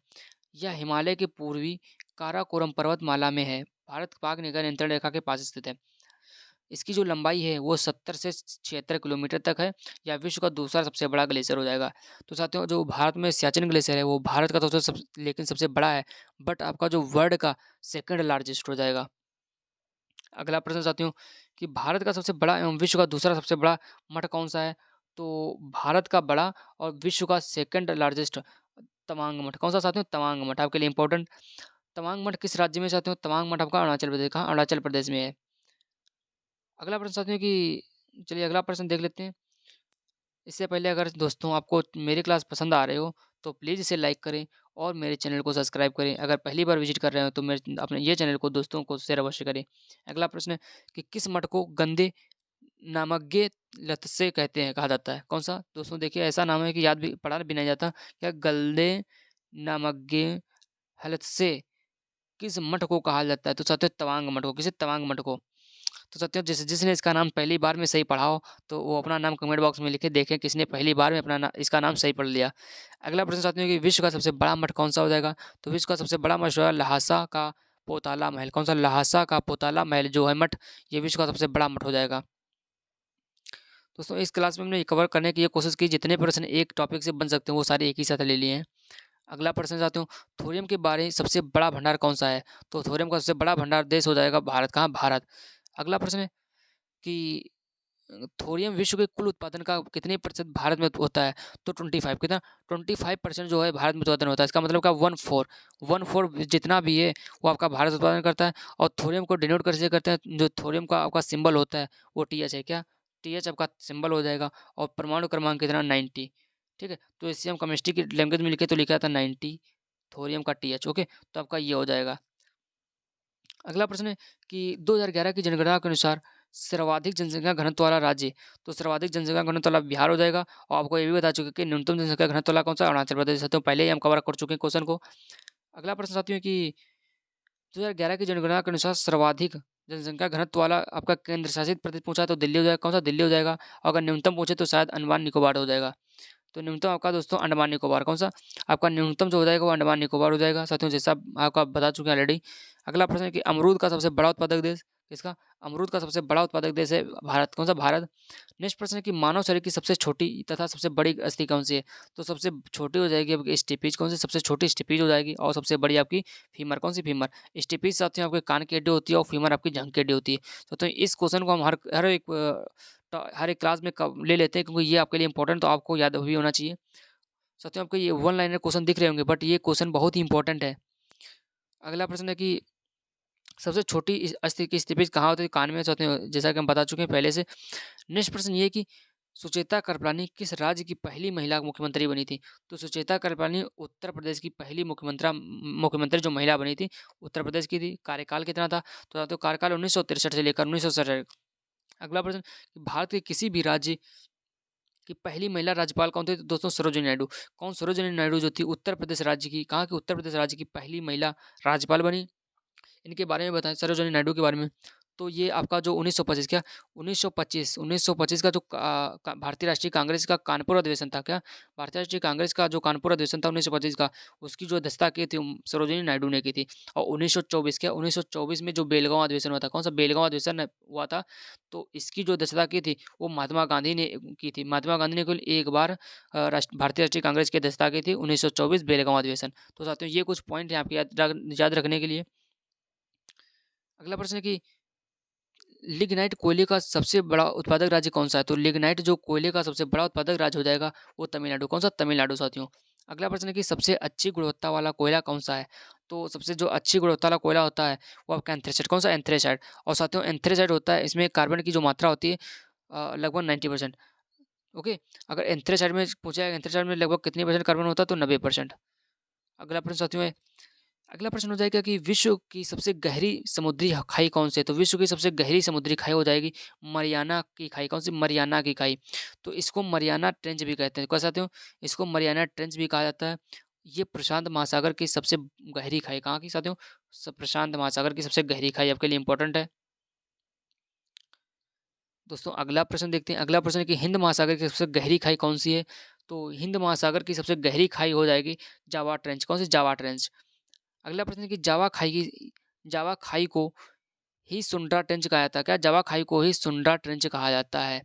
यह हिमालय के पूर्वी काराकोरम पर्वतमाला में है। भारत पाक नियंत्रण रेखा के पास स्थित है। इसकी जो लंबाई है वो 70 से 76 किलोमीटर तक है। यह विश्व का दूसरा सबसे बड़ा ग्लेशियर हो जाएगा। तो साथियों जो भारत में सियाचिन ग्लेशियर है वो भारत का तो लेकिन सबसे बड़ा है, बट आपका जो वर्ल्ड का सेकंड लार्जेस्ट हो जाएगा। अगला प्रश्न साथियों कि भारत का सबसे बड़ा एवं विश्व का दूसरा सबसे बड़ा मठ कौन सा है? तो भारत का बड़ा और विश्व का सेकंड लार्जेस्ट तवांग मठ। कौन सा साथियों? तवांग मठ आपके लिए इंपॉर्टेंट। तवांग मठ किस राज्य में साथियों? तवांग मठ आपका अरुणाचल प्रदेश का, अरुणाचल प्रदेश में है। अगला प्रश्न साथियों कि चलिए अगला प्रश्न देख लेते हैं। इससे पहले अगर दोस्तों आपको मेरी क्लास पसंद आ रही हो तो प्लीज़ इसे लाइक करें और मेरे चैनल को सब्सक्राइब करें। अगर पहली बार विजिट कर रहे हो तो मेरे अपने ये चैनल को दोस्तों को शेयर अवश्य करें। अगला प्रश्न है कि किस मठ को गंदे नामग्गे लत से कहते हैं, कहा जाता है? कौन सा? दोस्तों देखिए ऐसा नाम है कि याद भी पढ़ा भी नहीं जाता। क्या गल्दे नामग्गे हलत से किस मठ को कहा जाता है? तो साथियों तवांग मठ को। किसे? तवांग मठ को। तो साथियों जिसने इसका नाम पहली बार में सही पढ़ा हो तो वो अपना नाम कमेंट बॉक्स में लिखे, देखें किसने पहली बार में इसका नाम सही पढ़ लिया। अगला प्रश्न साथियों कि विश्व का सबसे बड़ा मठ कौन सा हो जाएगा? तो विश्व का सबसे बड़ा मठ जो है लहासा का पोताला महल। कौन सा? लहासा का पोताला महल जो है मठ, ये विश्व का सबसे बड़ा मठ हो जाएगा। दोस्तों इस क्लास में हमने कवर करने की ये कोशिश की, जितने प्रश्न एक टॉपिक से बन सकते हैं वो सारे एक ही साथ ले लिए हैं। अगला प्रश्न चाहते हूँ थोरियम के बारे में सबसे बड़ा भंडार कौन सा है? तो थोरियम का सबसे बड़ा भंडार देश हो जाएगा भारत। कहाँ? भारत। अगला प्रश्न है कि थोरियम विश्व के कुल उत्पादन का कितने प्रतिशत भारत में होता है? तो 25। कितना? 25% जो है भारत में उत्पादन होता है। इसका मतलब का 1/4 जितना भी है वो आपका भारत उत्पादन करता है। और थोरियम को डिनोट कैसे करते हैं? जो थोरियम का आपका सिंबल होता है वो TH है। क्या? TH आपका सिंबल हो जाएगा। और परमाणु क्रमांक कितना? 90। ठीक है, तो इससे हम केमिस्ट्री की लैंग्वेज में लिखे तो लिखा था 90 थोरियम का TH। ओके, तो आपका ये हो जाएगा। अगला प्रश्न है कि 2011 की जनगणना के अनुसार सर्वाधिक जनसंख्या घनत्व वाला राज्य। तो सर्वाधिक जनसंख्या घनत्व वाला बिहार हो जाएगा। और आपको ये भी बता चुके कि न्यूनतम जनसंख्या घनत्व वाला कौन सा? अरुणाचल प्रदेश। तो पहले ही हम कवर कर चुके हैं क्वेश्चन को। अगला प्रश्न साथियों कि 2011 की जनगणना के अनुसार सर्वाधिक जनसंख्या घनत्व वाला आपका केंद्र शासित प्रदेश पूछा तो दिल्ली हो जाएगा। कौन सा? दिल्ली हो जाएगा। और अगर न्यूनतम पूछे तो शायद अंडमान निकोबार हो जाएगा। तो न्यूनतम आपका दोस्तों अंडमान निकोबार। कौन सा? आपका न्यूनतम जो हो जाएगा वो अंडमान निकोबार हो जाएगा साथियों, जैसा आपका बता चुके हैं ऑलरेडी। अगला प्रश्न है कि अमरूद का सबसे बड़ा उत्पादक देश किसका? अमरूद का सबसे बड़ा उत्पादक देश है भारत। कौन सा? भारत। नेक्स्ट प्रश्न है कि मानव शरीर की सबसे छोटी तथा सबसे बड़ी अस्थि कौन सी है? तो सबसे छोटी हो जाएगी आपकी स्टेपीज। कौन सी? सबसे छोटी स्टेपीज हो जाएगी। और सबसे बड़ी आपकी फीमर। कौन सी? फीमर। स्टेपीज साथियों आपके कान की हड्डी होती है और फीमर आपकी जंघ की हड्डी होती है। तो इस क्वेश्चन को हम हर एक क्लास में ले लेते हैं क्योंकि ये आपके लिए इंपॉर्टेंट तो आपको याद भी होना चाहिए। साथियों आपको ये वन लाइनर क्वेश्चन दिख रहे होंगे बट ये क्वेश्चन बहुत ही इंपॉर्टेंट है। अगला प्रश्न है कि सबसे छोटी अस्थि की स्टिपेज कहाँ होती है? कान में। साथियों जैसा कि हम बता चुके हैं पहले से। नेक्स्ट प्रश्न ये कि सुचेता कृपलानी किस राज्य की पहली महिला मुख्यमंत्री बनी थी? तो सुचेता कृपलानी उत्तर प्रदेश की पहली मुख्यमंत्री जो महिला बनी थी उत्तर प्रदेश की थी। कार्यकाल कितना था? तो कार्यकाल 1963 से लेकर 1967। अगला प्रश्न, भारत के किसी भी राज्य कि पहली महिला राज्यपाल कौन थी? तो दोस्तों सरोजिनी नायडू। कौन? सरोजिनी नायडू जो थी उत्तर प्रदेश राज्य की, कहाँ की? उत्तर प्रदेश राज्य की पहली महिला राज्यपाल बनी। इनके बारे में बताएँ, सरोजिनी नायडू के बारे में, तो ये आपका जो 1925 क्या 1925 का जो भारतीय राष्ट्रीय कांग्रेस का कानपुर अधिवेशन था क्या? भारतीय राष्ट्रीय कांग्रेस का जो कानपुर अधिवेशन था 1925 का, उसकी जो अध्यक्षता की थी सरोजिनी नायडू ने की थी। और 1924 में जो बेलगाँव अधिवेशन हुआ था, कौन-सा बेलगाँव अधिवेशन हुआ था, तो इसकी जो अध्यक्षता की थी, वो महात्मा गांधी ने की थी। महात्मा गांधी ने केवल एक बार भारतीय राष्ट्रीय कांग्रेस की अध्यक्षता की थी, 1924 बेलगाँव अधिवेशन। तो साथियों ये कुछ पॉइंट हैं आपके याद रखने के लिए। अगला प्रश्न है कि लिग्नाइट कोयले का सबसे बड़ा उत्पादक राज्य कौन-सा है? तो लिग्नाइट जो कोयले का सबसे बड़ा उत्पादक राज्य हो जाएगा, वो तमिलनाडु। कौन-सा? तमिलनाडु साथियों। अगला प्रश्न है कि सबसे अच्छी गुणवत्ता वाला कोयला कौन-सा है? तो सबसे जो अच्छी गुणवत्ता वाला कोयला होता है, वो आपका एंथ्रेसाइट। कौन-सा? एंथ्रेसाइट। और साथियों एंथ्रेसाइट होता है, इसमें कार्बन की जो मात्रा होती है लगभग 90%। ओके? अगर एंथ्रेसाइट में पूछा जाएगा एंथ्रेसाइट में लगभग कितनी परसेंट कार्बन होता है? तो 90%। अगला प्रश्न साथियों है, अगला प्रश्न हो जाएगा कि विश्व की सबसे गहरी समुद्री खाई कौन सी है? तो विश्व की सबसे गहरी समुद्री खाई हो जाएगी मरियाना की खाई। कौन सी? मरियाना की खाई। तो इसको मरियाना ट्रेंच भी कहते हैं। क्या साथियों? इसको मरियाना ट्रेंच भी कहा जाता है। ये प्रशांत महासागर की सबसे गहरी खाई। कहाँ की साथियों? प्रशांत महासागर की सबसे गहरी खाई आपके लिए इंपॉर्टेंट है। दोस्तों अगला प्रश्न देखते हैं। अगला प्रश्न है कि हिंद महासागर की सबसे गहरी खाई कौन सी है? तो हिंद महासागर की सबसे गहरी खाई हो जाएगी जावा ट्रेंच। कौन सी? Java trench. अगला प्रश्न है कि जावा खाई को ही सुंड्रा ट्रेंच कहा जाता है। क्या? जावा खाई को ही सुंड्रा ट्रेंच कहा जाता है।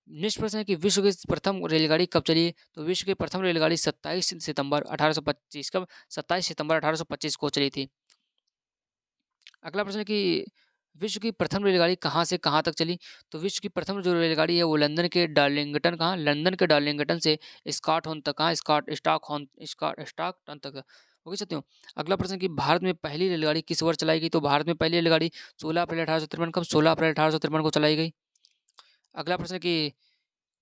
नेक्स्ट प्रश्न है कि विश्व की प्रथम रेलगाड़ी कब चली? तो विश्व की प्रथम रेलगाड़ी 27 सितंबर 1825 कब? 27 सितंबर 1825 को चली थी। अगला प्रश्न है कि विश्व की प्रथम रेलगाड़ी कहाँ से कहाँ तक चली? तो विश्व की प्रथम जो रेलगाड़ी है वो लंदन के डार्लिंगटन, कहाँ? लंदन के डार्लिंगटन से स्कॉटहोम तक, कहाँ? स्टॉकटन तक। ओके साथियों। अगला प्रश्न कि भारत में पहली रेलगाड़ी किस वर्ष चलाई गई? तो भारत में पहली रेलगाड़ी 16 अप्रैल 1853 कब? 16 अप्रैल 1853 को चलाई गई। अगला प्रश्न कि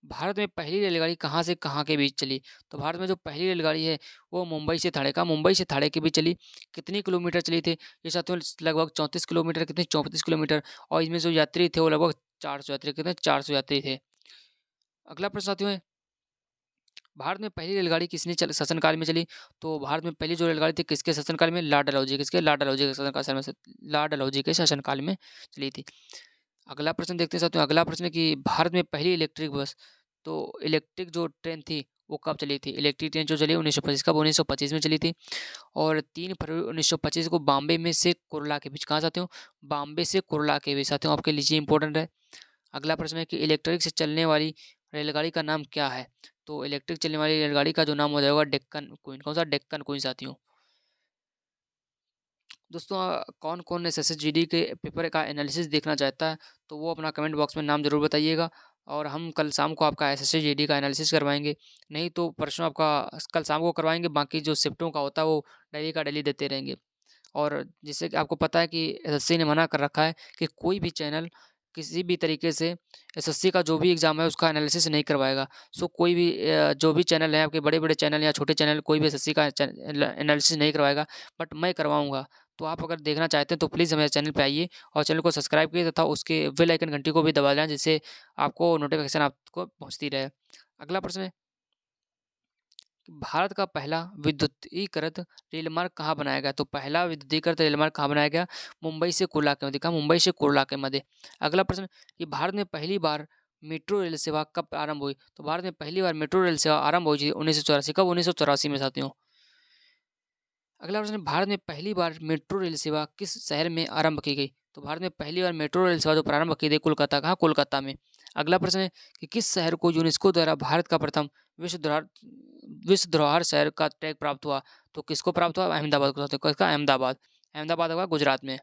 भारत में पहली रेलगाड़ी कहाँ से कहाँ के बीच चली? तो भारत में जो पहली रेलगाड़ी है वो मुंबई से ठाणे, का मुंबई से ठाणे के बीच चली। कितनी किलोमीटर चली थी? ये साथियों लगभग 34 किलोमीटर, कितने? 34 किलोमीटर। और इसमें जो यात्री थे वो लगभग 400 यात्री, कितने? 400 यात्री थे। अगला प्रश्न साथियों है, भारत में पहली रेलगाड़ी किसने शासनकाल में चली? तो भारत में पहली जो रेलगाड़ी थी किसके शासनकाल में? लॉर्ड डलहौजी। किसके? लॉर्ड डलहौजी के शासनकाल में, लॉर्ड डलहौजी के शासनकाल में चली थी। अगला प्रश्न देखते हैं साथियों। अगला प्रश्न है कि भारत में पहली इलेक्ट्रिक बस, तो इलेक्ट्रिक जो ट्रेन थी वो कब चली थी? इलेक्ट्रिक ट्रेन जो चली 1925 कब? 1925 में चली थी। और 3 फरवरी 1925 को बॉम्बे में से कुर्ला के बीच, कहाँ साथियों? बॉम्बे से कुर्ला के बीच साथियों आपके लिए इंपॉर्टेंट है। अगला प्रश्न है कि इलेक्ट्रिक से चलने वाली रेलगाड़ी का नाम क्या है? तो इलेक्ट्रिक चलने वाली रेलगाड़ी का जो नाम हो जाएगा डेक्कन क्वीन। कौन सा? डेक्कन क्वीन साथियों। दोस्तों कौन-कौन एसएससीजीडी के पेपर का एनालिसिस देखना चाहता है, तो वो अपना कमेंट बॉक्स में नाम ज़रूर बताइएगा और हम कल शाम को आपका एसएससीजीडी का एनालिसिस करवाएँगे। नहीं तो परसों आपका कल शाम को करवाएँगे, बाकी जो शिफ्टों का होता है वो डेली का डेली देते रहेंगे। और जैसे कि आपको पता है कि एसएससी ने मना कर रखा है कि कोई भी चैनल किसी भी तरीके से एसएससी का जो भी एग्ज़ाम है उसका एनालिसिस नहीं करवाएगा। सो कोई भी जो भी चैनल है आपके बड़े-बड़े चैनल या छोटे चैनल कोई भी एसएससी का एनालिसिस नहीं करवाएगा, बट मैं करवाऊँगा। तो आप अगर देखना चाहते हैं तो प्लीज़ हमारे चैनल पे आइए और चैनल को सब्सक्राइब कीजिए तथा उसके बेल आइकन घंटी को भी दबा दें जिससे आपको नोटिफ़िकेशन आपको पहुँचती रहे। अगला प्रश्न है भारत का पहला विद्युतीकृत रेल मार्ग कहाँ बनाया गया? तो पहला विद्युतीकृत रेल मार्ग कहाँ बनाया गया? मुंबई से कुर्ला के मध्य। कहाँ? मुंबई से कुर्ला के मध्य। अगला प्रश्न कि भारत में पहली बार मेट्रो रेल सेवा कब आरंभ हुई? तो भारत में पहली बार मेट्रो रेल सेवा आरंभ हुई थी 1984। कब? 1984 में साथियों। अगला प्रश्न है, भारत में पहली बार मेट्रो रेल सेवा किस शहर में आरंभ की गई? तो भारत में पहली बार मेट्रो रेल सेवा जो प्रारंभ की गई कोलकाता। कहाँ? कोलकाता में। अगला प्रश्न है कि किस शहर को यूनेस्को द्वारा भारत का प्रथम विश्व धरोहर शहर का टैग प्राप्त हुआ? तो किसको प्राप्त हुआ? अहमदाबाद को। किसका? अहमदाबाद। अहमदाबाद होगा गुजरात में।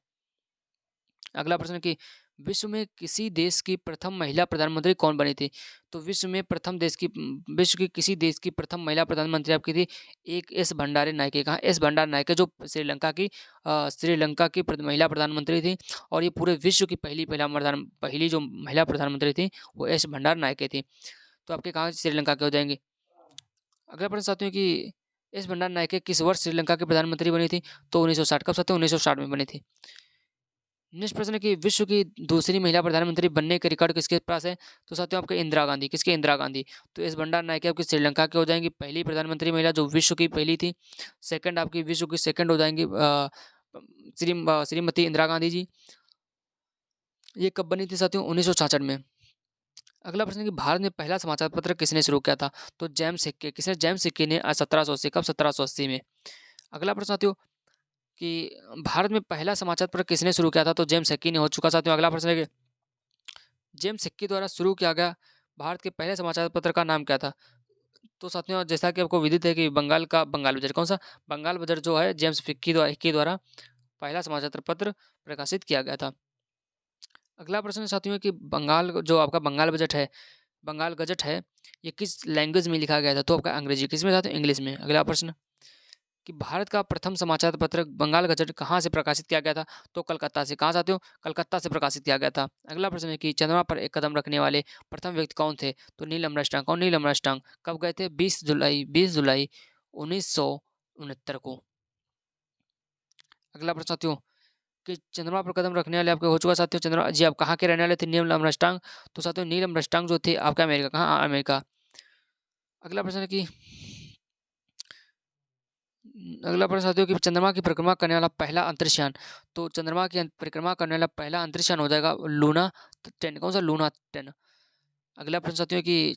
अगला प्रश्न है कि विश्व में किसी देश की प्रथम महिला प्रधानमंत्री कौन बनी थी? तो विश्व की किसी देश की प्रथम महिला प्रधानमंत्री आपकी थी एक एस भंडारी नायके। कहाँ? एस भंडारी नायके जो श्रीलंका की महिला प्रधानमंत्री थी और ये पूरे विश्व की पहली जो महिला प्रधानमंत्री थी वो एस भंडारी नायके थी। तो आपके कहाँ श्रीलंका के हो जाएंगे। अगला प्रश्न साथियों कि एस भंडारी नायके किस वर्ष श्रीलंका के प्रधानमंत्री बनी थी? तो 1960। कब साथियों? 1960 में बनी थी। नेक्स्ट प्रश्न है कि विश्व की दूसरी महिला प्रधानमंत्री बनने के रिकॉर्ड किसके पास है? तो साथियों आपके इंदिरा गांधी। किसके? इंदिरा गांधी। तो एस भंडार नायके आपकी श्रीलंका के हो जाएंगी पहली प्रधानमंत्री महिला जो विश्व की पहली थी। सेकंड आपकी विश्व की सेकंड हो जाएंगी श्रीमती इंदिरा गांधी जी। ये कब बनी थी साथियों? 1966 में। अगला प्रश्न है कि भारत में पहला समाचार पत्र किसने शुरू किया था? तो जेम्स सिक्के। किसने? जेम्स सिक्के ने 1780। कब? 1780 में। अगला प्रश्न साथियों कि भारत में पहला समाचार पत्र किसने शुरू किया था? तो जेम्स सिक्की ने हो चुका साथियों। अगला प्रश्न है कि जेम्स सिक्की द्वारा शुरू किया गया भारत के पहले समाचार पत्र का नाम क्या था? तो साथियों जैसा कि आपको विदित है कि बंगाल का बंगाल बजट। कौन सा? बंगाल बजट जो है जेम्स हिक्की द्वारा पहला समाचार पत्र प्रकाशित किया गया था। अगला प्रश्न साथियों है कि बंगाल जो आपका बंगाल गजट है ये किस लैंग्वेज में लिखा गया था? तो आपका अंग्रेजी। किस में था? तो इंग्लिश में। अगला प्रश्न कि भारत का प्रथम समाचार पत्र बंगाल गजट कहाँ से प्रकाशित किया गया था? तो कलकत्ता से। कहाँ साथियों? कलकत्ता से प्रकाशित किया गया था। अगला प्रश्न है कि चंद्रमा पर एक कदम रखने वाले प्रथम व्यक्ति कौन थे? तो नील आर्मस्ट्रांग। कौन? Neil Armstrong. कब गए थे? 20 जुलाई 1969 को। अगला प्रश्न साथियों कि चंद्रमा पर कदम रखने वाले आपके हो चुका साथियों चंद्रमा जी। आप कहाँ के रहने वाले थे? Neil Armstrong. तो साथियों नील आर्मस्ट्रांग जो थे आपका अमेरिका। कहाँ? अमेरिका। अगला प्रश्न है कि अगला प्रश्न साथियों कि चंद्रमा की परिक्रमा करने वाला पहला अंतरिक्षयान। तो चंद्रमा की परिक्रमा करने वाला पहला अंतरिक्षयान हो जाएगा लूना 10। कौन सा? लूना 10। अगला प्रश्न साथियों कि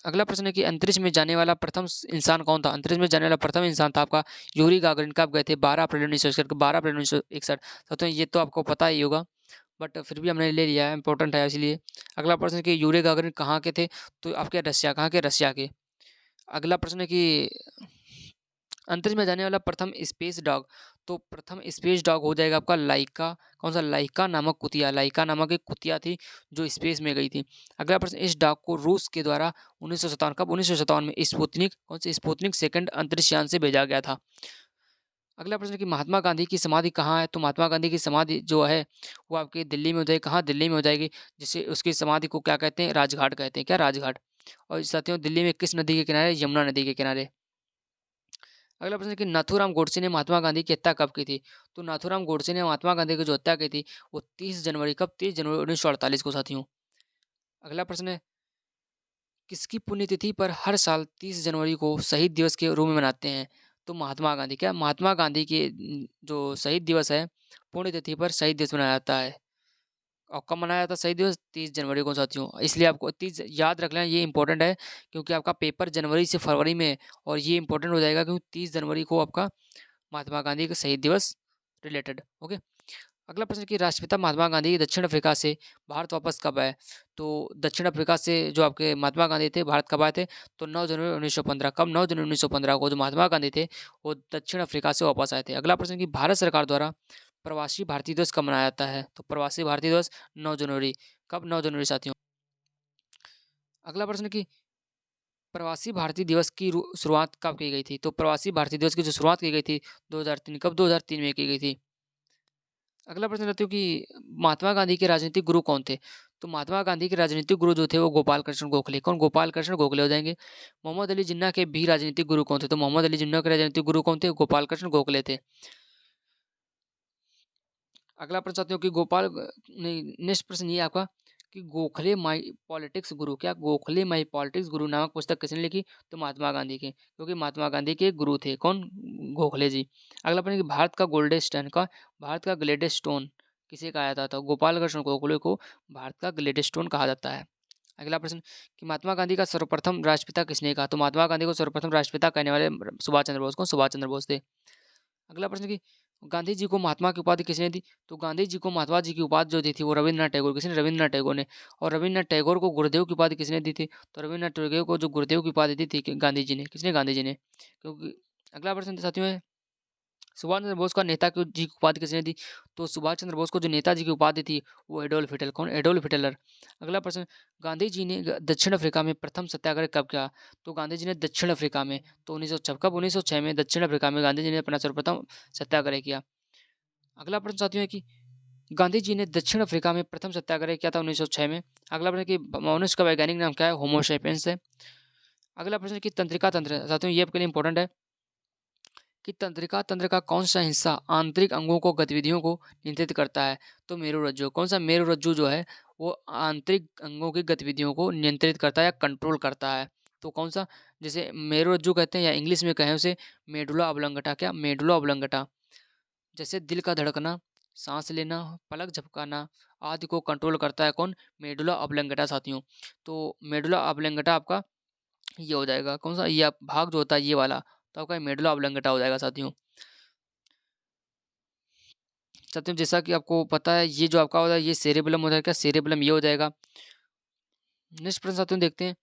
अगला प्रश्न है कि अंतरिक्ष में जाने वाला प्रथम इंसान कौन था? अंतरिक्ष में जाने वाला प्रथम इंसान था आपका यूरी गागरिन। कब गए थे? 12 अप्रैल 1961 को। 12 अप्रैल 1961। साथियों ये तो आपको पता ही होगा बट फिर भी हमने ले लिया है, इंपॉर्टेंट है इसलिए। अगला प्रश्न है कि यूरी गागरिन कहाँ के थे? तो आपके रशिया। कहाँ के? रशिया के। अगला प्रश्न है कि अंतरिक्ष में जाने वाला प्रथम स्पेस डॉग। तो प्रथम स्पेस डॉग हो जाएगा आपका लाइका। कौन सा? लाइका नामक कुतिया। लाइका नामक एक कुतिया थी जो स्पेस में गई थी। अगला प्रश्न इस डॉग को रूस के द्वारा 1957 कब? 1957 में स्पुतनिक। कौन से? स्पुतनिक सेकंड अंतरिक्ष यान से भेजा गया था। अगला प्रश्न कि महात्मा गांधी की समाधि कहाँ है? तो महात्मा गांधी की समाधि जो है वो आपकी दिल्ली में हो जाएगी। कहाँ? दिल्ली में हो जाएगी। जिसे उसकी समाधि को क्या कहते हैं? राजघाट कहते हैं। क्या? राजघाट। और साथियों दिल्ली में किस नदी के किनारे? यमुना नदी के किनारे। अगला प्रश्न है कि नाथूराम गोडसे ने महात्मा गांधी की हत्या कब की थी? तो नाथूराम गोडसे ने महात्मा गांधी की जो हत्या की थी वो 30 जनवरी। कब? 30 जनवरी 1948 को साथियों। अगला प्रश्न है किसकी पुण्यतिथि पर हर साल 30 जनवरी को शहीद दिवस के रूप में मनाते हैं? तो महात्मा गांधी। क्या? महात्मा गांधी के जो शहीद दिवस है पुण्यतिथि पर शहीद दिवस मनाया जाता है। और कब मनाया जाता है शहीद दिवस? 30 जनवरी को साथियों। इसलिए आपको 30 याद रख लेना, ये इंपॉर्टेंट है क्योंकि आपका पेपर जनवरी से फरवरी में है। और ये इंपॉर्टेंट हो जाएगा क्योंकि 30 जनवरी को आपका महात्मा गांधी का शहीद दिवस रिलेटेड। ओके। अगला प्रश्न कि राष्ट्रपिता महात्मा गांधी दक्षिण अफ्रीका से भारत वापस कब आए? तो दक्षिण अफ्रीका से जो आपके महात्मा गांधी थे भारत कब आए थे? तो 9 जनवरी 1915। कब? 9 जनवरी 1915 को जो महात्मा गांधी थे वो दक्षिण अफ्रीका से वापस आए थे। अगला प्रश्न कि भारत सरकार द्वारा प्रवासी भारतीय दिवस कब मनाया जाता है? तो प्रवासी भारतीय दिवस 9 जनवरी। कब? 9 जनवरी साथियों। अगला प्रश्न कि प्रवासी भारतीय दिवस की शुरुआत कब की गई थी? तो प्रवासी भारतीय दिवस की जो शुरुआत की गई थी 2003। कब? 2003 में की गई थी। अगला प्रश्न रहता है कि महात्मा गांधी के राजनीतिक गुरु कौन थे? तो महात्मा गांधी के राजनीतिक गुरु जो थे वो गोपाल कृष्ण गोखले। कौन? गोपाल कृष्ण गोखले हो जाएंगे। मोहम्मद अली जिन्ना के भी राजनीतिक गुरु कौन थे? तो मोहम्मद अली जिन्ना के राजनीतिक गुरु कौन थे? गोपाल कृष्ण गोखले थे। अगला प्रश्न चाहते हो कि नेक्स्ट प्रश्न ये आपका कि गोखले माई पॉलिटिक्स गुरु। क्या? गोखले माई पॉलिटिक्स गुरु नामक पुस्तक किसने लिखी? तो महात्मा गांधी के, क्योंकि महात्मा गांधी के गुरु थे। कौन? गोखले जी। अगला प्रश्न कि भारत का ग्लेडेस्ट स्टोन किसे कहा जाता था? गोपाल कृष्ण गोखले को भारत का ग्लेडेस्ट स्टोन कहा जाता है। अगला प्रश्न कि महात्मा गांधी का सर्वप्रथम राष्ट्रपिता किसने कहा? तो महात्मा गांधी को सर्वप्रथम राष्ट्रपिता कहने वाले सुभाष चंद्र बोस। को सुभाष चंद्र बोस थे। अगला प्रश्न कि गांधी जी को महात्मा की उपाधि किसने दी? तो गांधी जी को महात्मा जी की उपाधि जो दी थी वो रविन्द्रनाथ टैगोर। किसने? रविन्द्रनाथ टैगोर ने। और रविन्द्रनाथ टैगोर को गुरुदेव की उपाधि किसने दी थी? तो रविन्द्रनाथ टैगोर को जो गुरुदेव की उपाधि दी थी गांधी जी ने। किसने? गांधी जी ने। क्योंकि अगला प्रश्न साथियों है सुभाष चंद्र बोस का नेता जी की उपाधि किसने दी? तो सुभाष चंद्र बोस को जो नेताजी की उपाधि थी वो एडोल्फ हिटलर। कौन? Adolf Hitler. अगला प्रश्न गांधी जी ने दक्षिण अफ्रीका में प्रथम सत्याग्रह कब किया? तो गांधी जी ने दक्षिण अफ्रीका में तो 1906। कब? 1906 में दक्षिण अफ्रीका में गांधी जी ने अपना सर्वप्रथम सत्याग्रह किया। अगला प्रश्न साथियों है कि गांधी जी ने दक्षिण अफ्रीका में प्रथम सत्याग्रह किया था 1906 में। अगला प्रश्न कि मनुष्य का वैज्ञानिक नाम क्या है? होमो सेपियंस है। अगला प्रश्न कि तंत्रिका तंत्र साथियों ये आपके लिए इंपॉर्टेंट है कि तंत्रिका तंत्र का कौन सा हिस्सा आंतरिक अंगों को गतिविधियों को नियंत्रित करता है? तो मेरुरज्जु। कौन सा मेरुरज्जु जो है वो आंतरिक अंगों की गतिविधियों को नियंत्रित करता है या कंट्रोल करता है। तो कौन सा, जैसे मेरुरज्जु कहते हैं या इंग्लिश में कहें उसे मेडुला ऑब्लंगटा। क्या? मेडुला ऑब्लंगटा। जैसे दिल का धड़कना, सांस लेना, पलक झपकाना आदि को कंट्रोल करता है कौन? मेडुला ऑब्लंगटा साथियों। तो मेडुला ऑब्लंगटा आपका ये हो जाएगा कौन सा, ये भाग जो होता है ये वाला, तो आपका मेडुला ऑब्लंगटा हो जाएगा साथियों। साथियों जैसा कि आपको पता है ये जो आपका होता है ये सेरेबेलम हो जाएगा। सेरेबेलम ये हो जाएगा। नेक्स्ट प्रश्न साथियों देखते हैं,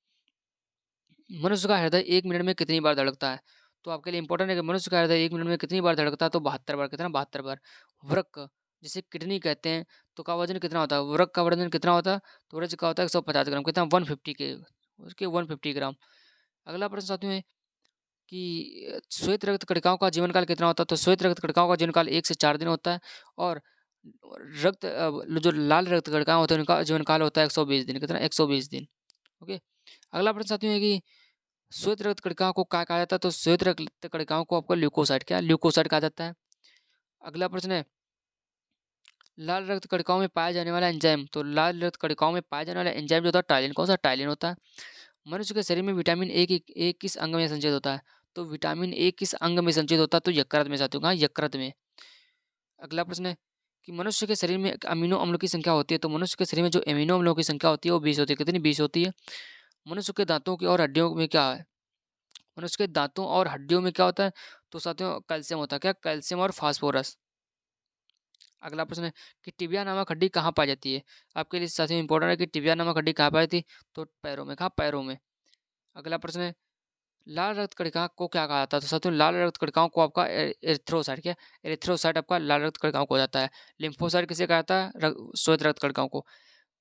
मनुष्य का हृदय 1 मिनट में कितनी बार धड़कता है? तो आपके लिए इंपॉर्टेंट है कि मनुष्य का हृदय 1 मिनट में कितनी बार धड़कता है? तो 72 बार। कितना? 72 बार। वृक्क जिसे किडनी कहते हैं, तो का वजन कितना होता है? वृक्क का वजन कितना होता है? तो वृक्क का होता है 150 ग्राम। कितना? 150 के उसके 150 ग्राम। अगला प्रश्न साथियों है कि श्वेत रक्त कणिकाओं का जीवन काल कितना होता है? तो श्वेत रक्त कणिकाओं का जीवन काल 1 से 4 दिन होता है और जो लाल रक्त कणिकाएं होते हैं उनका जीवन काल होता है 120 दिन। कितना? 120 दिन। ओके। अगला प्रश्न साथियों है कि श्वेत रक्त कणिकाओं को क्या कहा जाता है? तो श्वेत रक्त कणिकाओं को आपको ल्यूकोसाइट, क्या? ल्यूकोसाइट कहा जाता है। अगला प्रश्न है लाल रक्त कणिकाओं में पाया जाने वाला एंजाइम। तो लाल रक्त कणिकाओं में पाया जाने वाला एंजाइम जो होता है टाइलिन। कौन सा? टाइलिन होता है। मनुष्य के शरीर में विटामिन ए किस अंग में संचित होता है? तो विटामिन ए किस अंग में संचित होता है? तो यकृत में साथियों। कहाँ? यकृत में। अगला प्रश्न है कि मनुष्य के शरीर में अमीनो अम्लों की संख्या होती है। तो मनुष्य के शरीर में जो अमीनो अम्लों की संख्या होती है वो 20 होती है। कितनी? 20 होती है। मनुष्य के दांतों की और हड्डियों में क्या है? मनुष्य के दांतों और हड्डियों में क्या होता है? तो साथियों कैल्शियम होता है। क्या? कैल्शियम और फास्फोरस। अगला प्रश्न है कि टिबिया नामक हड्डी कहाँ पाई जाती है? आपके लिए साथियों इंपॉर्टेंट है कि टिबिया नामक हड्डी कहाँ पाई जाती है? तो पैरों में। कहाँ? पैरों में। अगला प्रश्न है लाल रक्त कणिका को क्या कहा जाता है? तो साथियों लाल रक्त कणिकाओं को आपका एरिथ्रोसाइट, क्या? एरिथ्रोसाइट आपका लाल रक्त कणिकाओं को हो जाता है। लिम्फोसाइट किसे कहा जाता है? श्वेत रक्त कणिकाओं को।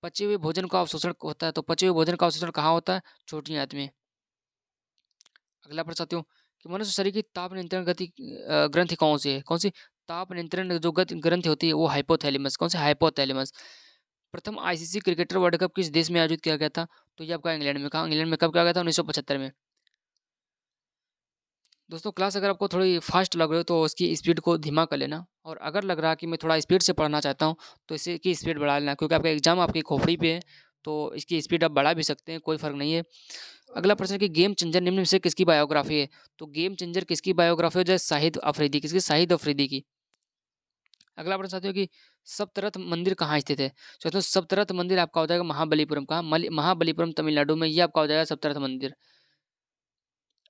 पचे हुए भोजन का अवशोषण होता है। तो पचे हुए भोजन का अवशोषण कहाँ होता है? छोटी आंत में। अगला प्रश्न साथियों कि मनुष्य शरीर की ताप नियंत्रण ग्रंथि कौन सी है? कौन सी? ताप नियंत्रण जो ग्रंथि होती है वो हाइपोथैलेमस। कौन सी? हाइपोथैलेमस। प्रथम आईसीसी क्रिकेटर वर्ल्ड कप किस देश में आयोजित किया गया था? तो ये आपका इंग्लैंड में। कहा? इंग्लैंड में। कब किया गया था? 1975 में। दोस्तों क्लास अगर आपको थोड़ी फास्ट लग रही हो तो उसकी स्पीड को धीमा कर लेना, और अगर लग रहा है कि मैं थोड़ा स्पीड से पढ़ना चाहता हूँ तो इसे की स्पीड बढ़ा लेना, क्योंकि आपका एग्जाम आपकी खोपड़ी पे है तो इसकी स्पीड आप बढ़ा भी सकते हैं, कोई फर्क नहीं है। अगला प्रश्न है कि गेम चेंजर निम्न में से किसकी बायोग्राफी है? तो गेम चेंजर किसकी बायोग्राफी है? जैसे शाहिद अफरीदी। किसकी? शाहिद अफरीदी की। अगला प्रश्न साथियों कि सप्तरथ मंदिर कहाँ स्थित है? साथियों सप्तरथ मंदिर आपका हो जाएगा महाबलीपुरम। कहाँ? महाबलीपुरम तमिलनाडु में, ये आपका हो जाएगा सप्तरथ मंदिर।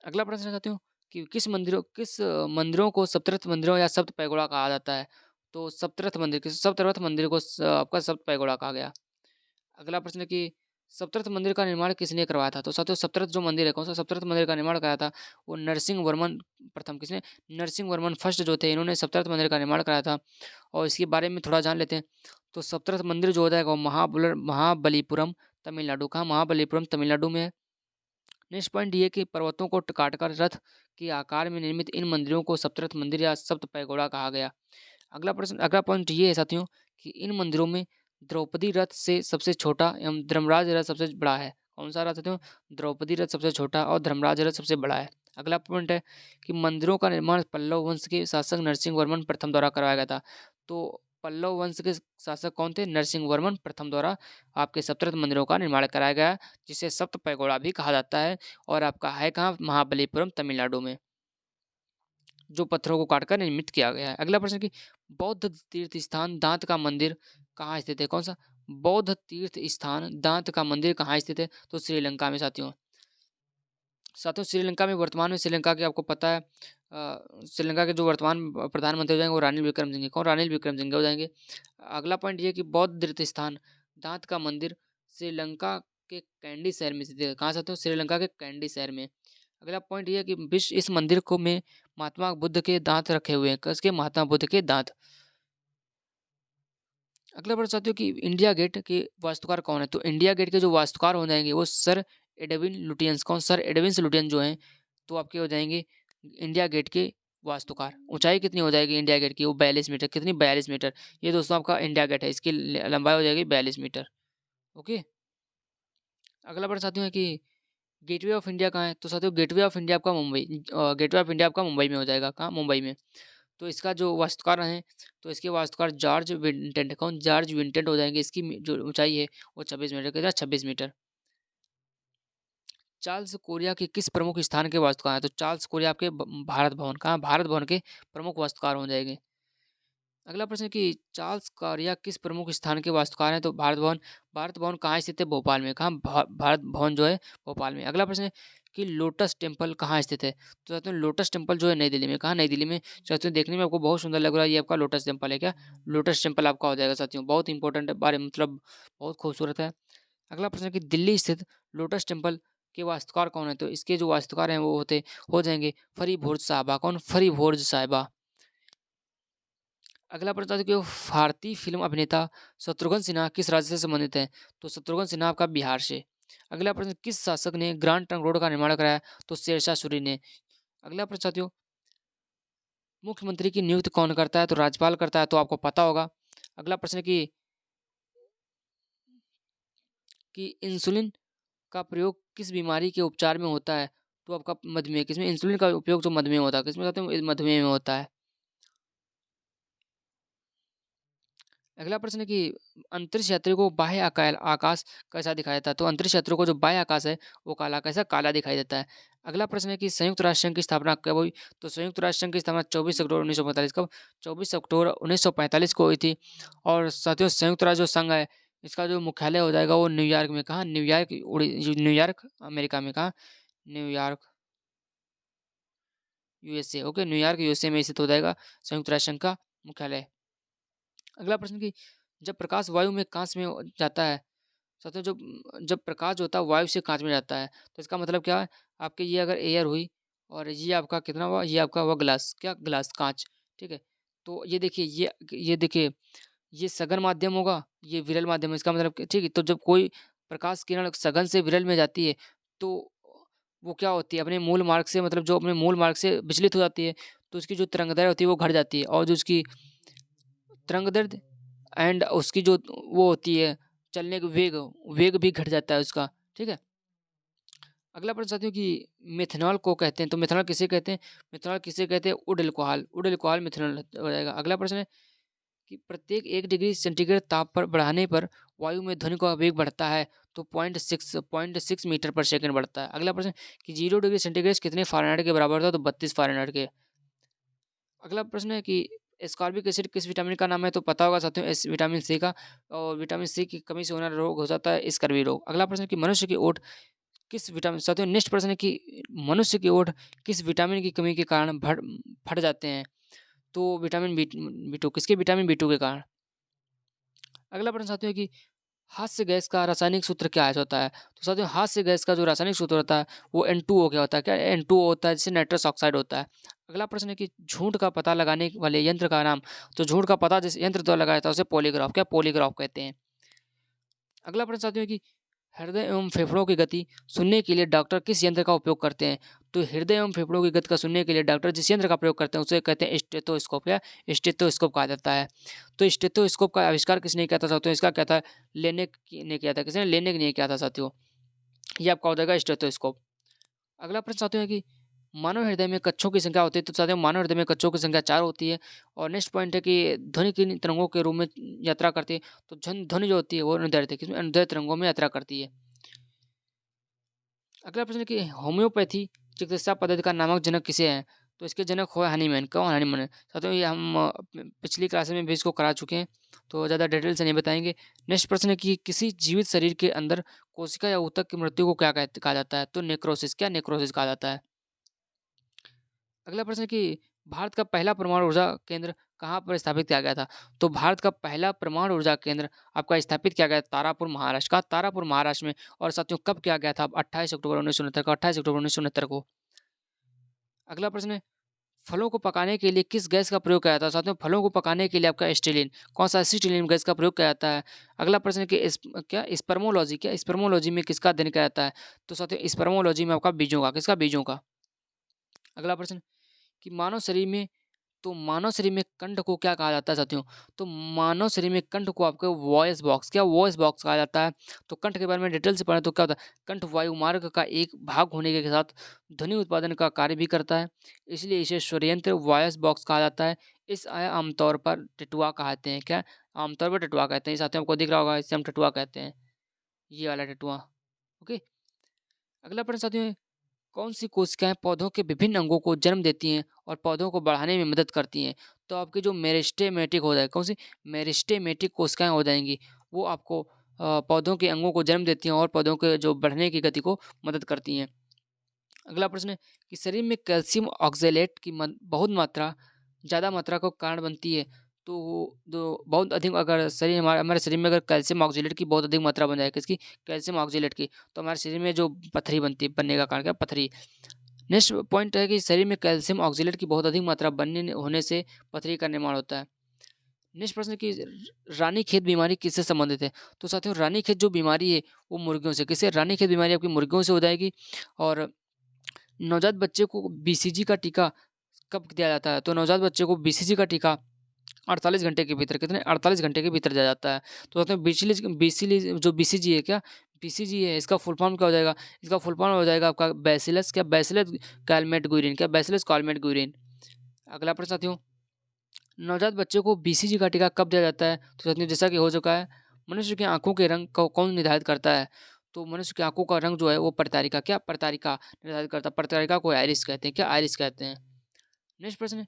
अगला प्रश्न है साथियों कि किस मंदिरों को सप्तरथ मंदिरों या सप्त पैगोड़ा कहा जाता है? तो सप्तरथ मंदिर, किस सप्तरथ मंदिर को आपका सप्त पैगोड़ा कहा गया। अगला प्रश्न है कि सप्तरथ मंदिर का निर्माण किसने करवाया था? तो साथियों सप्तरथ जो मंदिर है, कौन सा सप्तरथ मंदिर का निर्माण कराया था? वो नरसिंह वर्मन प्रथम। किसने? नरसिंह वर्मन फर्स्ट जो थे, इन्होंने सप्तरथ मंदिर का निर्माण कराया था। और इसके बारे में थोड़ा जान लेते हैं। तो सप्तरथ मंदिर जो हो जाएगा वो महाबलीपुरम तमिलनाडु का, महाबलीपुरम तमिलनाडु में है। नेक्स्ट पॉइंट ये कि पर्वतों को काटकर रथ के आकार में निर्मित इन मंदिरों को सप्तरथ मंदिर या सप्त पैगोड़ा कहा गया। अगला पॉइंट ये है साथियों कि इन मंदिरों में द्रौपदी रथ से सबसे छोटा एवं धर्मराज रथ सबसे बड़ा है। कौन सा रथ साथियों? द्रौपदी रथ सबसे छोटा और धर्मराज रथ सबसे बड़ा है। अगला पॉइंट है कि मंदिरों का निर्माण पल्लव वंश के शासक नरसिंह वर्मन प्रथम द्वारा करवाया गया था। तो पल्लव वंश के शासक कौन थे? नरसिंह वर्मन प्रथम द्वारा आपके सप्तरथ मंदिरों का निर्माण कराया गया, जिसे सप्त पैगोड़ा भी कहा जाता है। और आपका है कहाँ? महाबलीपुरम तमिलनाडु में, जो पत्थरों को काटकर निर्मित किया गया है। अगला प्रश्न कि बौद्ध तीर्थ स्थान दांत का मंदिर कहाँ स्थित है? कौन सा? बौद्ध तीर्थ स्थान दांत का मंदिर कहाँ स्थित है? तो श्रीलंका में साथियों। श्रीलंका में वर्तमान में श्रीलंका के आपको पता है श्रीलंका के जो वर्तमान प्रधानमंत्री हो जाएंगे वो रानिल विक्रमसिंघे। कौन? रानिल विक्रमसिंघे हो जाएंगे। अगला पॉइंट ये कि बौद्ध तीर्थ स्थान दांत का मंदिर श्रीलंका के कैंडी शहर में स्थित है। कहाँ से? हो? श्रीलंका के कैंडी शहर में। अगला पॉइंट ये है कि विश्व इस मंदिर को में महात्मा बुद्ध के दांत रखे हुए हैं। किसके? महात्मा बुद्ध के दांत। अगला प्रश्न साथियों कि इंडिया गेट के वास्तुकार कौन है? तो इंडिया गेट के जो वास्तुकार हो जाएंगे वो सर एडविन लुटियंस। कौन? सर एडविन लुटियंस जो हैं तो आपके हो जाएंगे इंडिया गेट के वास्तुकार। ऊंचाई कितनी हो जाएगी इंडिया गेट की? वो 42 मीटर। कितनी? 42 मीटर। ये दोस्तों आपका इंडिया गेट है, इसकी लंबाई हो जाएगी 42 मीटर। ओके। अगला प्रश्न साथियों है कि गेटवे ऑफ इंडिया कहाँ है? तो साथियों गेटवे ऑफ इंडिया आपका गेटवे ऑफ इंडिया आपका मुंबई में हो जाएगा। कहाँ? मुंबई में। तो इसका जो वास्तुकार हैं, तो इसके वास्तुकार जॉर्ज विंटेंट, कौन? जॉर्ज विंटेंट हो जाएँगे। इसकी जो ऊँचाई है वो 26 मीटर, कितना? 26 मीटर। चार्ल्स कोरिया के किस प्रमुख स्थान के वास्तुकार हैं? तो चार्ल्स कोरिया आपके भारत भवन, कहाँ? भारत भवन के प्रमुख वास्तुकार हो जाएंगे। अगला प्रश्न है कि चार्ल्स कोरिया किस प्रमुख स्थान के वास्तुकार हैं? तो भारत भवन। भारत भवन कहाँ स्थित है? भोपाल में। कहाँ? भारत भवन जो है भोपाल में। अगला प्रश्न है कि लोटस टेम्पल कहाँ स्थित है? तो साथियों लोटस टेम्पल जो है नई दिल्ली में। कहाँ? नई दिल्ली में। साथियों देखने में आपको बहुत सुंदर लग रहा है, ये आपका लोटस टेम्पल है क्या? लोटस टेम्पल आपका हो जाएगा साथियों। बहुत इंपॉर्टेंट है, बारे मतलब बहुत खूबसूरत है। अगला प्रश्न है कि दिल्ली स्थित लोटस टेम्पल के वास्तुकार कौन है? तो इसके जो वास्तुकार हैं वो हो जाएंगे फरीबोर्ज साहिबा। कौन? फरीबोर्ज साहिबा। अगला प्रश्न था कि भारतीय फिल्म अभिनेता शत्रुघ्न सिन्हा किस राज्य से संबंधित है? तो शत्रुघ्न सिन्हा आपका बिहार से। अगला प्रश्न, किस शासक ने ग्रांड ट्रंक रोड का निर्माण कराया? तो शेरशाह सूरी ने। अगला प्रश्न साथियों, मुख्यमंत्री की नियुक्ति कौन करता है? तो राज्यपाल करता है, तो आपको पता होगा। अगला प्रश्न कि इंसुलिन का प्रयोग किस बीमारी के उपचार में होता है? तो आपका मधुमेह। किसमें? इंसुलिन का उपयोग जो मधुमेह होता है, किसमें होता है? मधुमेह में होता है। अगला प्रश्न है कि अंतरिक्ष यात्री को बाह्य आकाश कैसा दिखाई देता है? तो अंतरिक्ष यात्रियों को जो बाह्य आकाश है वो कैसा काला दिखाई देता है। अगला प्रश्न है कि संयुक्त राष्ट्र संघ की स्थापना कब हुई? तो संयुक्त राष्ट्र संघ की स्थापना 24 अक्टूबर 1945। कब? 24 अक्टूबर 1945 को हुई थी। और साथियों संयुक्त राष्ट्र जो संघ है इसका जो मुख्यालय हो जाएगा वो न्यूयॉर्क में। कहाँ? न्यूयॉर्क अमेरिका में। कहाँ? New York USA. Okay, New York USA में स्थित हो जाएगा संयुक्त राष्ट्र संघ का मुख्यालय। अगला प्रश्न कि जब प्रकाश वायु में कांच में जाता है, साथियों जब प्रकाश जो होता है वायु से कांच में जाता है, तो इसका मतलब क्या है? आपके ये अगर एयर हुई और ये आपका कितना हुआ? ये आपका हुआ ग्लास। क्या? ग्लास, कांच। ठीक है। तो ये देखिए, ये देखिए, ये सघन माध्यम होगा, ये विरल माध्यम है। इसका मतलब ठीक है। तो जब कोई प्रकाश किरण सघन से विरल में जाती है तो वो क्या होती है? अपने मूल मार्ग से, मतलब जो अपने मूल मार्ग से विचलित हो जाती है, तो उसकी जो तरंगदैर्घ्य होती है वो घट जाती है, और जो उसकी तरंगदैर्घ्य एंड उसकी जो वो होती है चलने का वेग, वेग भी घट जाता है उसका। ठीक है। अगला प्रश्न साथियों कि मेथनॉल को कहते हैं, तो मेथनॉल किसे कहते हैं? मेथनॉल किसे कहते हैं? Would alcohol. Would alcohol methanol हो जाएगा। अगला प्रश्न है कि प्रत्येक 1 डिग्री सेंटीग्रेड ताप पर बढ़ाने पर वायु में ध्वनि का वेग बढ़ता है, तो 0.6 मीटर पर सेकंड बढ़ता है। अगला प्रश्न कि 0 डिग्री सेंटीग्रेड कितने फ़ारेनहाइट के बराबर होता है? तो 32 फ़ारेनहाइट के। अगला प्रश्न है कि एस्कॉर्बिक एसिड किस विटामिन का नाम है? तो पता होगा साथियों, इस विटामिन सी का। और विटामिन सी की कमी से होने वाला रोग हो जाता है स्कर्वी रोग। अगला प्रश्न है कि मनुष्य की ओठ किस विटामिन, साथियों नेक्स्ट प्रश्न है कि मनुष्य की ओठ किस विटामिन की कमी के कारण फट जाते हैं? तो विटामिन बी टू। किसके? विटामिन बी टू के कारण। अगला प्रश्न साथियों है कि हास्य गैस का रासायनिक सूत्र क्या होता है? तो साथियों हास्य गैस का जो रासायनिक सूत्र होता है वो N2O क्या होता है? क्या N2O होता है, जिससे नाइट्रस ऑक्साइड होता है। अगला प्रश्न है कि झूठ का पता लगाने वाले यंत्र का नाम? तो झूठ का पता जिस यंत्र द्वारा लगाया था उसे पॉलीग्राफ। क्या? पॉलीग्राफ कहते हैं। अगला प्रश्न साथियों है कि हृदय एवं फेफड़ों की गति सुनने के लिए डॉक्टर किस यंत्र का उपयोग करते हैं? तो हृदय एवं फेफड़ों की गति का सुनने के लिए डॉक्टर जिस यंत्र का प्रयोग करते हैं उसे कहते हैं स्टेथोस्कोप। या स्टेथोस्कोप कहा जाता है। तो स्टेथोस्कोप का आविष्कार किसने किया था साथियों? इसका क्या था? लेनेक ने किया था। किसने? लेनेक ने किया था साथियों। ये आपका हो जाएगा स्टेथोस्कोप। अगला प्रश्न साथियों है कि मानव हृदय में कक्षों की संख्या होती है? तो साथियों मानव हृदय में कक्षों की संख्या 4 होती है। और नेक्स्ट पॉइंट है कि ध्वनि किन तरंगों के रूप में यात्रा करती है? तो ध्वनि जो होती है वो अनुदैर्ध्य है। किसमें? अनुदैर्ध्य तरंगों में यात्रा करती है। अगला प्रश्न है कि होम्योपैथी चिकित्सा पद्धति का नामक जनक किसे हैं? तो इसके जनक हुआ हनीमैन। कौन? हनीमैन है। साथियों ये हम पिछली क्लास में भी इसको करा चुके हैं, तो ज़्यादा डिटेल से नहीं बताएंगे। नेक्स्ट प्रश्न है कि किसी जीवित शरीर के अंदर कोशिका या ऊतक की मृत्यु को क्या कहा जाता है? तो नेक्रोसिस। क्या? नेक्रोसिस कहा जाता है। अगला प्रश्न है कि भारत का पहला परमाणु ऊर्जा केंद्र कहाँ पर स्थापित किया गया था? तो भारत का पहला परमाणु ऊर्जा केंद्र आपका स्थापित किया गया तारापुर महाराष्ट्र का। तारापुर महाराष्ट्र में। और साथियों कब किया गया था? 28 अक्टूबर 1969 को। 28 अक्टूबर 1969 को। अगला प्रश्न है फलों को पकाने के लिए किस गैस का प्रयोग किया जाता है? साथियों फलों को पकाने के लिए आपका स्टीलिन। कौन सा? स्टीलिन गैस का प्रयोग किया जाता है। अगला प्रश्न है कि क्या स्पर्मोलॉजी, क्या स्पर्मोलॉजी में किसका अध्ययन किया जाता है? तो साथियों स्पर्मोलॉजी में आपका बीजों का। किसका? बीजों का। अगला प्रश्न कि मानव शरीर में तो मानव शरीर में कंठ को क्या कहा जाता है साथियों? तो मानव शरीर में कंठ को आपके वॉइस बॉक्स, क्या वॉइस बॉक्स कहा जाता है। तो कंठ के बारे में डिटेल से पढ़ें तो क्या होता है, कंठ वायु मार्ग का एक भाग होने के साथ ध्वनि उत्पादन का कार्य भी करता है, इसलिए इसे स्वरयंत्र वॉइस बॉक्स कहा जाता है। इस आमतौर पर टिटवा कहते हैं, क्या आमतौर पर टिटवा कहते हैं। साथियों आपको दिख रहा होगा, इसे हम टिटवा कहते हैं, ये वाला टिटवा। ओके, अगला प्रश्न साथियों, कौन सी कोशिकाएं पौधों के विभिन्न अंगों को जन्म देती हैं और पौधों को बढ़ाने में मदद करती हैं? तो आपकी जो मेरिस्टेमेटिक हो जाए, कौन सी मेरिस्टेमेटिक कोशिकाएं हो जाएंगी, वो आपको पौधों के अंगों को जन्म देती हैं और पौधों के जो बढ़ने की गति को मदद करती हैं। अगला प्रश्न है कि शरीर में कैल्शियम ऑक्जेलेट की बहुत मात्रा, ज़्यादा मात्रा को कारण बनती है। तो जो बहुत अधिक, अगर शरीर हमारे हमारे शरीर में अगर कैल्शियम ऑक्जेलेट की बहुत अधिक मात्रा बन जाए, किसकी, कैल्शियम ऑक्जेलेट की, तो हमारे शरीर में जो पथरी बनती है, बनने का कारण क्या, पथरी। नेक्स्ट पॉइंट है कि शरीर में कैल्शियम ऑक्जेलेट की बहुत अधिक मात्रा बनने होने से पथरी का निर्माण होता है। नेक्स्ट प्रश्न कि रानीखेत बीमारी किससे संबंधित है? तो साथियों रानीखेत जो बीमारी है वो मुर्गियों से, किससे, रानीखेत बीमारी आपकी मुर्गियों से हो जाएगी। और नवजात बच्चे को बीसीजी का टीका कब दिया जाता है? तो नवजात बच्चे को बीसीजी का टीका 48 घंटे के भीतर, कितने, 48 घंटे के भीतर दिया जाता है। तो कहते हैं बीसीली जो बीसीजी है, क्या बीसीजी है, इसका फुल फॉर्म क्या हो जाएगा? इसका फुल फॉर्म हो जाएगा आपका बैसिलस, क्या बैसिलस कैलमेट गुइरिन, क्या बैसिलस कॉलमेट गुइरिन। अगला प्रश्न साथियों, नवजात बच्चे को बीसीजी का टीका कब दिया जाता है? तो साथियों जैसा कि हो चुका है, मनुष्य की आंखों के रंग को कौन निर्धारित करता है? तो मनुष्य की आंखों का रंग जो है वो प्रतारिका, क्या प्रतारिका निर्धारित करता है। प्रतारिका को आयरिस कहते हैं, क्या आयरिस कहते हैं। नेक्स्ट प्रश्न,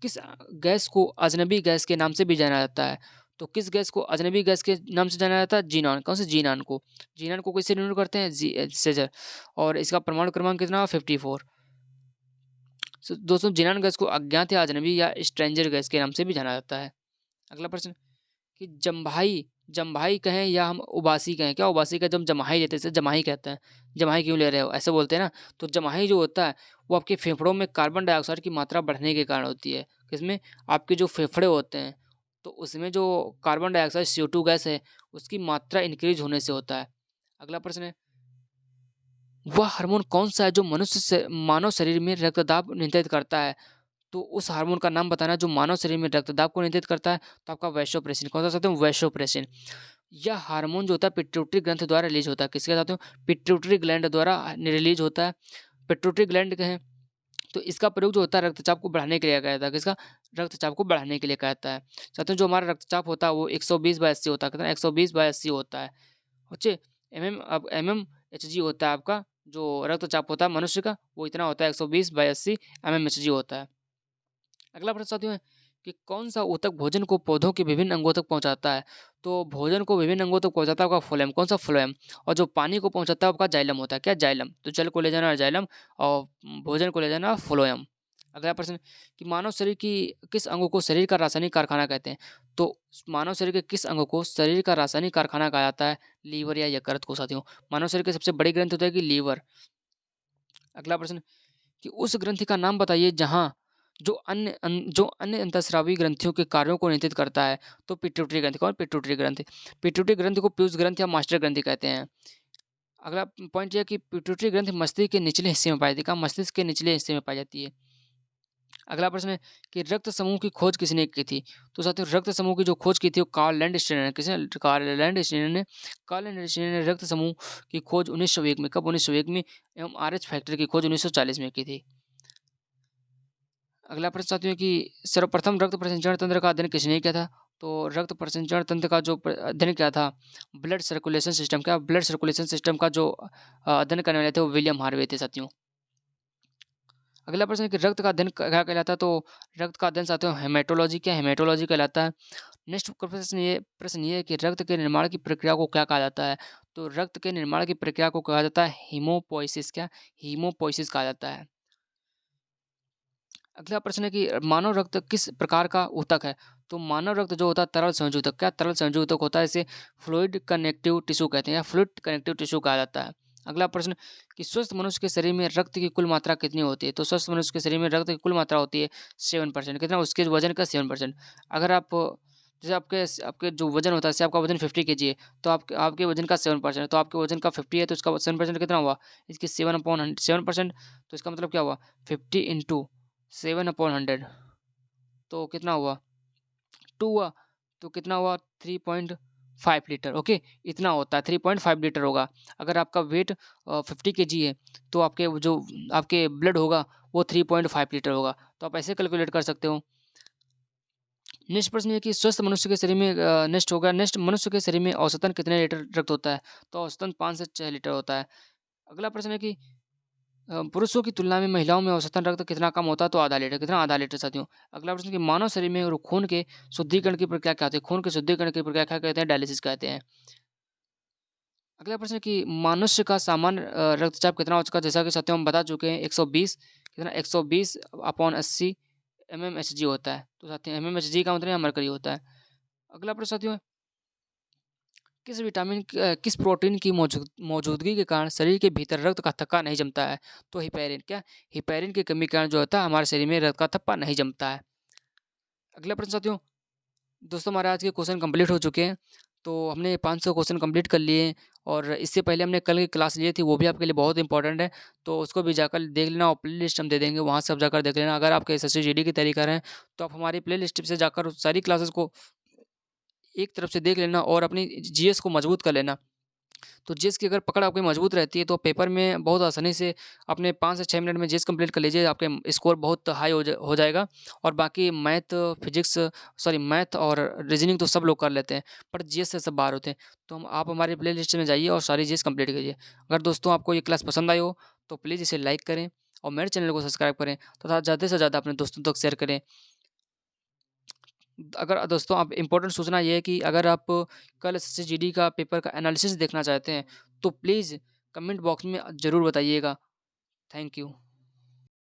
किस गैस को अजनबी गैस के नाम से भी जाना जाता है? तो किस गैस को अजनबी गैस के नाम से जाना जाता है? जीनॉन, कौन से जीनॉन को, जीनॉन को किससे डिनोट करते हैं, सेजर। और इसका परमाणु क्रमांक कितना, 54। दोस्तों जीनॉन गैस को अज्ञात या अजनबी या स्ट्रेंजर गैस के नाम से भी जाना जाता है। अगला प्रश्न कि जम्भाई, जम्भाई कहें या हम उबासी कहें, क्या उबासी का जब जमाई लेते हैं, जमाई कहते हैं, जमाई क्यों ले रहे हो ऐसे बोलते हैं ना। तो जमाई जो होता है वो आपके फेफड़ों में कार्बन डाइऑक्साइड की मात्रा बढ़ने के कारण होती है। किसमें, आपके जो फेफड़े होते हैं तो उसमें जो कार्बन डाइऑक्साइड CO2 गैस है उसकी मात्रा इंक्रीज होने से होता है। अगला प्रश्न है, वह हार्मोन कौन सा है जो मनुष्य से मानव शरीर में रक्तदाब नियंत्रित करता है? तो उस हार्मोन का नाम बताना जो मानव शरीर में रक्तदाब को नियंत्रित करता है। तो आपका वैसोप्रेसिन, कौन सा साथियों, वैसोप्रेसिन। यह हार्मोन जो होता है पिट्यूटरी ग्रंथ द्वारा रिलीज होता है, किसके साथियों, पिट्यूटरी ग्लैंड द्वारा रिलीज होता है। पिट्यूटरी ग्लैंड कहें तो इसका प्रयोग जो होता है रक्तचाप को बढ़ाने के लिए किया जाता है, किसका, रक्तचाप को बढ़ाने के लिए किया जाता है। साथियों जो हमारा रक्तचाप होता है वो 120/80 होता है, कितना, 120/80 होता है। बच्चे अब mmHg होता है आपका, जो रक्तचाप होता है मनुष्य का वो इतना होता है, 120/80 mmHg होता है। अगला प्रश्न साथियों है कि कौन सा ऊतक भोजन को पौधों के विभिन्न अंगों तक पहुंचाता है? तो भोजन को विभिन्न अंगों तक पहुंचाता है आपका फ्लोएम, कौन सा, फ्लोएम। और जो पानी को पहुंचाता है आपका जाइलम होता है, क्या, जाइलम। तो जल को ले जाना जाइलम और भोजन को ले जाना फ्लोएम। अगला प्रश्न कि मानव शरीर की किस अंगों को शरीर का रासायनिक कारखाना कहते हैं? तो मानव शरीर के किस अंगों को शरीर का रासायनिक कारखाना कहा जाता है? लीवर या यकृत को साथियों। मानव शरीर के सबसे बड़ी ग्रंथि होता है कि लीवर। अगला प्रश्न कि उस ग्रंथि का नाम बताइए जहाँ जो अन्य अंतःस्रावी ग्रंथियों के कार्यों को नियंत्रित करता है। तो पिट्यूटरी ग्रंथि, कौन, पिट्यूटरी ग्रंथि। पिट्यूटरी ग्रंथि को पीयूष ग्रंथि या मास्टर ग्रंथि कहते हैं। अगला पॉइंट यह है कि पिट्यूटरी ग्रंथि मस्तिष्क के निचले हिस्से में पाई जाती है, कहाँ, मस्तिष्क के निचले हिस्से में पाई जाती है। अगला प्रश्न है कि रक्त समूह की खोज किसने की थी? तो साथियों रक्त समूह की जो खोज की थी वो कार्ल लैंडस्टीनर ने, किसने, कार्ल लैंडस्टीनर ने। कार्ल लैंडस्टीनर ने रक्त समूह की खोज 1901 में, कब, 1901 में, एवं RH फैक्टर की खोज 1940 में की थी। अगला प्रश्न साथियों है कि सर्वप्रथम रक्त परिसंचरण तंत्र का अध्ययन किसने किया था? तो रक्त परिसंचरण तंत्र का जो अध्ययन किया था, ब्लड सर्कुलेशन सिस्टम, क्या, ब्लड सर्कुलेशन सिस्टम का जो अध्ययन करने वाले थे वो विलियम हार्वे थे साथियों। अगला प्रश्न है कि रक्त का अध्ययन क्या कहलाता है? तो रक्त का अध्ययन साथियों हेमेटोलॉजी, क्या, हेमेटोलॉजी कहलाता है। नेक्स्ट प्रश्न ये है कि रक्त के निर्माण की प्रक्रिया को क्या कहा जाता है? तो रक्त के निर्माण की प्रक्रिया को कहा जाता है हीमोपोइसिस, क्या, हीमोपोइसिस कहा जाता है। अगला प्रश्न है कि मानव रक्त किस प्रकार का ऊतक है? तो मानव रक्त जो होता है तरल संयोजक, क्या, तरल संयोजक होता है, इसे फ्लूइड कनेक्टिव टिश्यू कहते हैं या फ्लूइड कनेक्टिव टिश्यू कहा जाता है। अगला प्रश्न कि स्वस्थ मनुष्य के शरीर में रक्त की कुल मात्रा कितनी होती है? तो स्वस्थ मनुष्य के शरीर में रक्त की कुल मात्रा होती है 7%, कितना, उसके वजन का 7%। अगर आप जैसे आपके आपके जो वजन होता है, जैसे आपका वजन 50 kg है तो आपके आपके वजन का 7%, तो आपके वजन का 50 है तो इसका 7% कितना हुआ, इसकी 7/7%। तो इसका मतलब क्या हुआ, 50 × 7/100, तो कितना हुआ 2 हुआ, तो कितना हुआ 3.5 लीटर। ओके, इतना होता है 3.5 लीटर होगा। अगर आपका वेट 50 केजी है तो आपके वो जो आपके ब्लड होगा वो 3.5 लीटर होगा। तो आप ऐसे कैलकुलेट कर सकते हो। नेक्स्ट प्रश्न ये है कि स्वस्थ मनुष्य के शरीर में नेक्स्ट मनुष्य के शरीर में औसतन कितने लीटर रक्त होता है? तो औसतन 5 से 6 लीटर होता है। अगला प्रश्न है कि पुरुषों की तुलना में महिलाओं में औसतन रक्त कितना कम होता है? तो आधा लीटर। कितना? आधा लीटर साथियों। अगला प्रश्न कि मानव शरीर में खून के शुद्धिकरण की प्रक्रिया क्या होती है? खून के शुद्धिकरण की प्रक्रिया क्या कहते हैं? डायलिसिस कहते हैं। अगला प्रश्न है कि मनुष्य का सामान्य रक्तचाप कितना हो चुका है? जैसा कि साथियों हम बता चुके हैं 120 कितना 120/80 mmHg होता है। तो साथियों mmHg का मतलब यहाँ मरकरी होता है। अगला प्रश्न साथियों किस प्रोटीन की मौजूदगी के कारण शरीर के भीतर रक्त का थक्का नहीं जमता है? तो हिपैरिन। क्या? हिपैरिन की कमी के कारण जो होता है हमारे शरीर में रक्त का थक्का नहीं जमता है। अगला प्रश्न साथियों दोस्तों हमारे आज के क्वेश्चन कंप्लीट हो चुके हैं। तो हमने 500 क्वेश्चन कंप्लीट कर लिए हैं और इससे पहले हमने कल की क्लास ली थी वो भी आपके लिए बहुत इंपॉर्टेंट है। तो उसको भी जाकर देख लेना और प्ले लिस्ट हम दे देंगे वहाँ से आप जाकर देख लेना। अगर आपके एसएससी जीडी की तैयारी कर रहे हैं तो आप हमारी प्ले लिस्ट से जाकर उस सारी क्लासेस को एक तरफ से देख लेना और अपनी जीएस को मजबूत कर लेना। तो जीएस की अगर पकड़ आपकी मजबूत रहती है तो पेपर में बहुत आसानी से अपने 5 से 6 मिनट में जीएस कंप्लीट कर लीजिए, आपके स्कोर बहुत हाई हो जाएगा। और बाकी मैथ और रीजनिंग तो सब लोग कर लेते हैं, बट जीएस से सब बाहर होते हैं। तो हम आप हमारी प्लेलिस्ट में जाइए और सारी जीएस कंप्लीट कीजिए। अगर दोस्तों आपको ये क्लास पसंद आई हो तो प्लीज़ इसे लाइक करें और मेरे चैनल को सब्सक्राइब करें तथा ज़्यादा से ज़्यादा अपने दोस्तों तक शेयर करें। अगर दोस्तों आप इम्पोर्टेंट सूचना ये है कि अगर आप कल एसएससी जीडी का पेपर का एनालिसिस देखना चाहते हैं तो प्लीज़ कमेंट बॉक्स में ज़रूर बताइएगा। Thank you.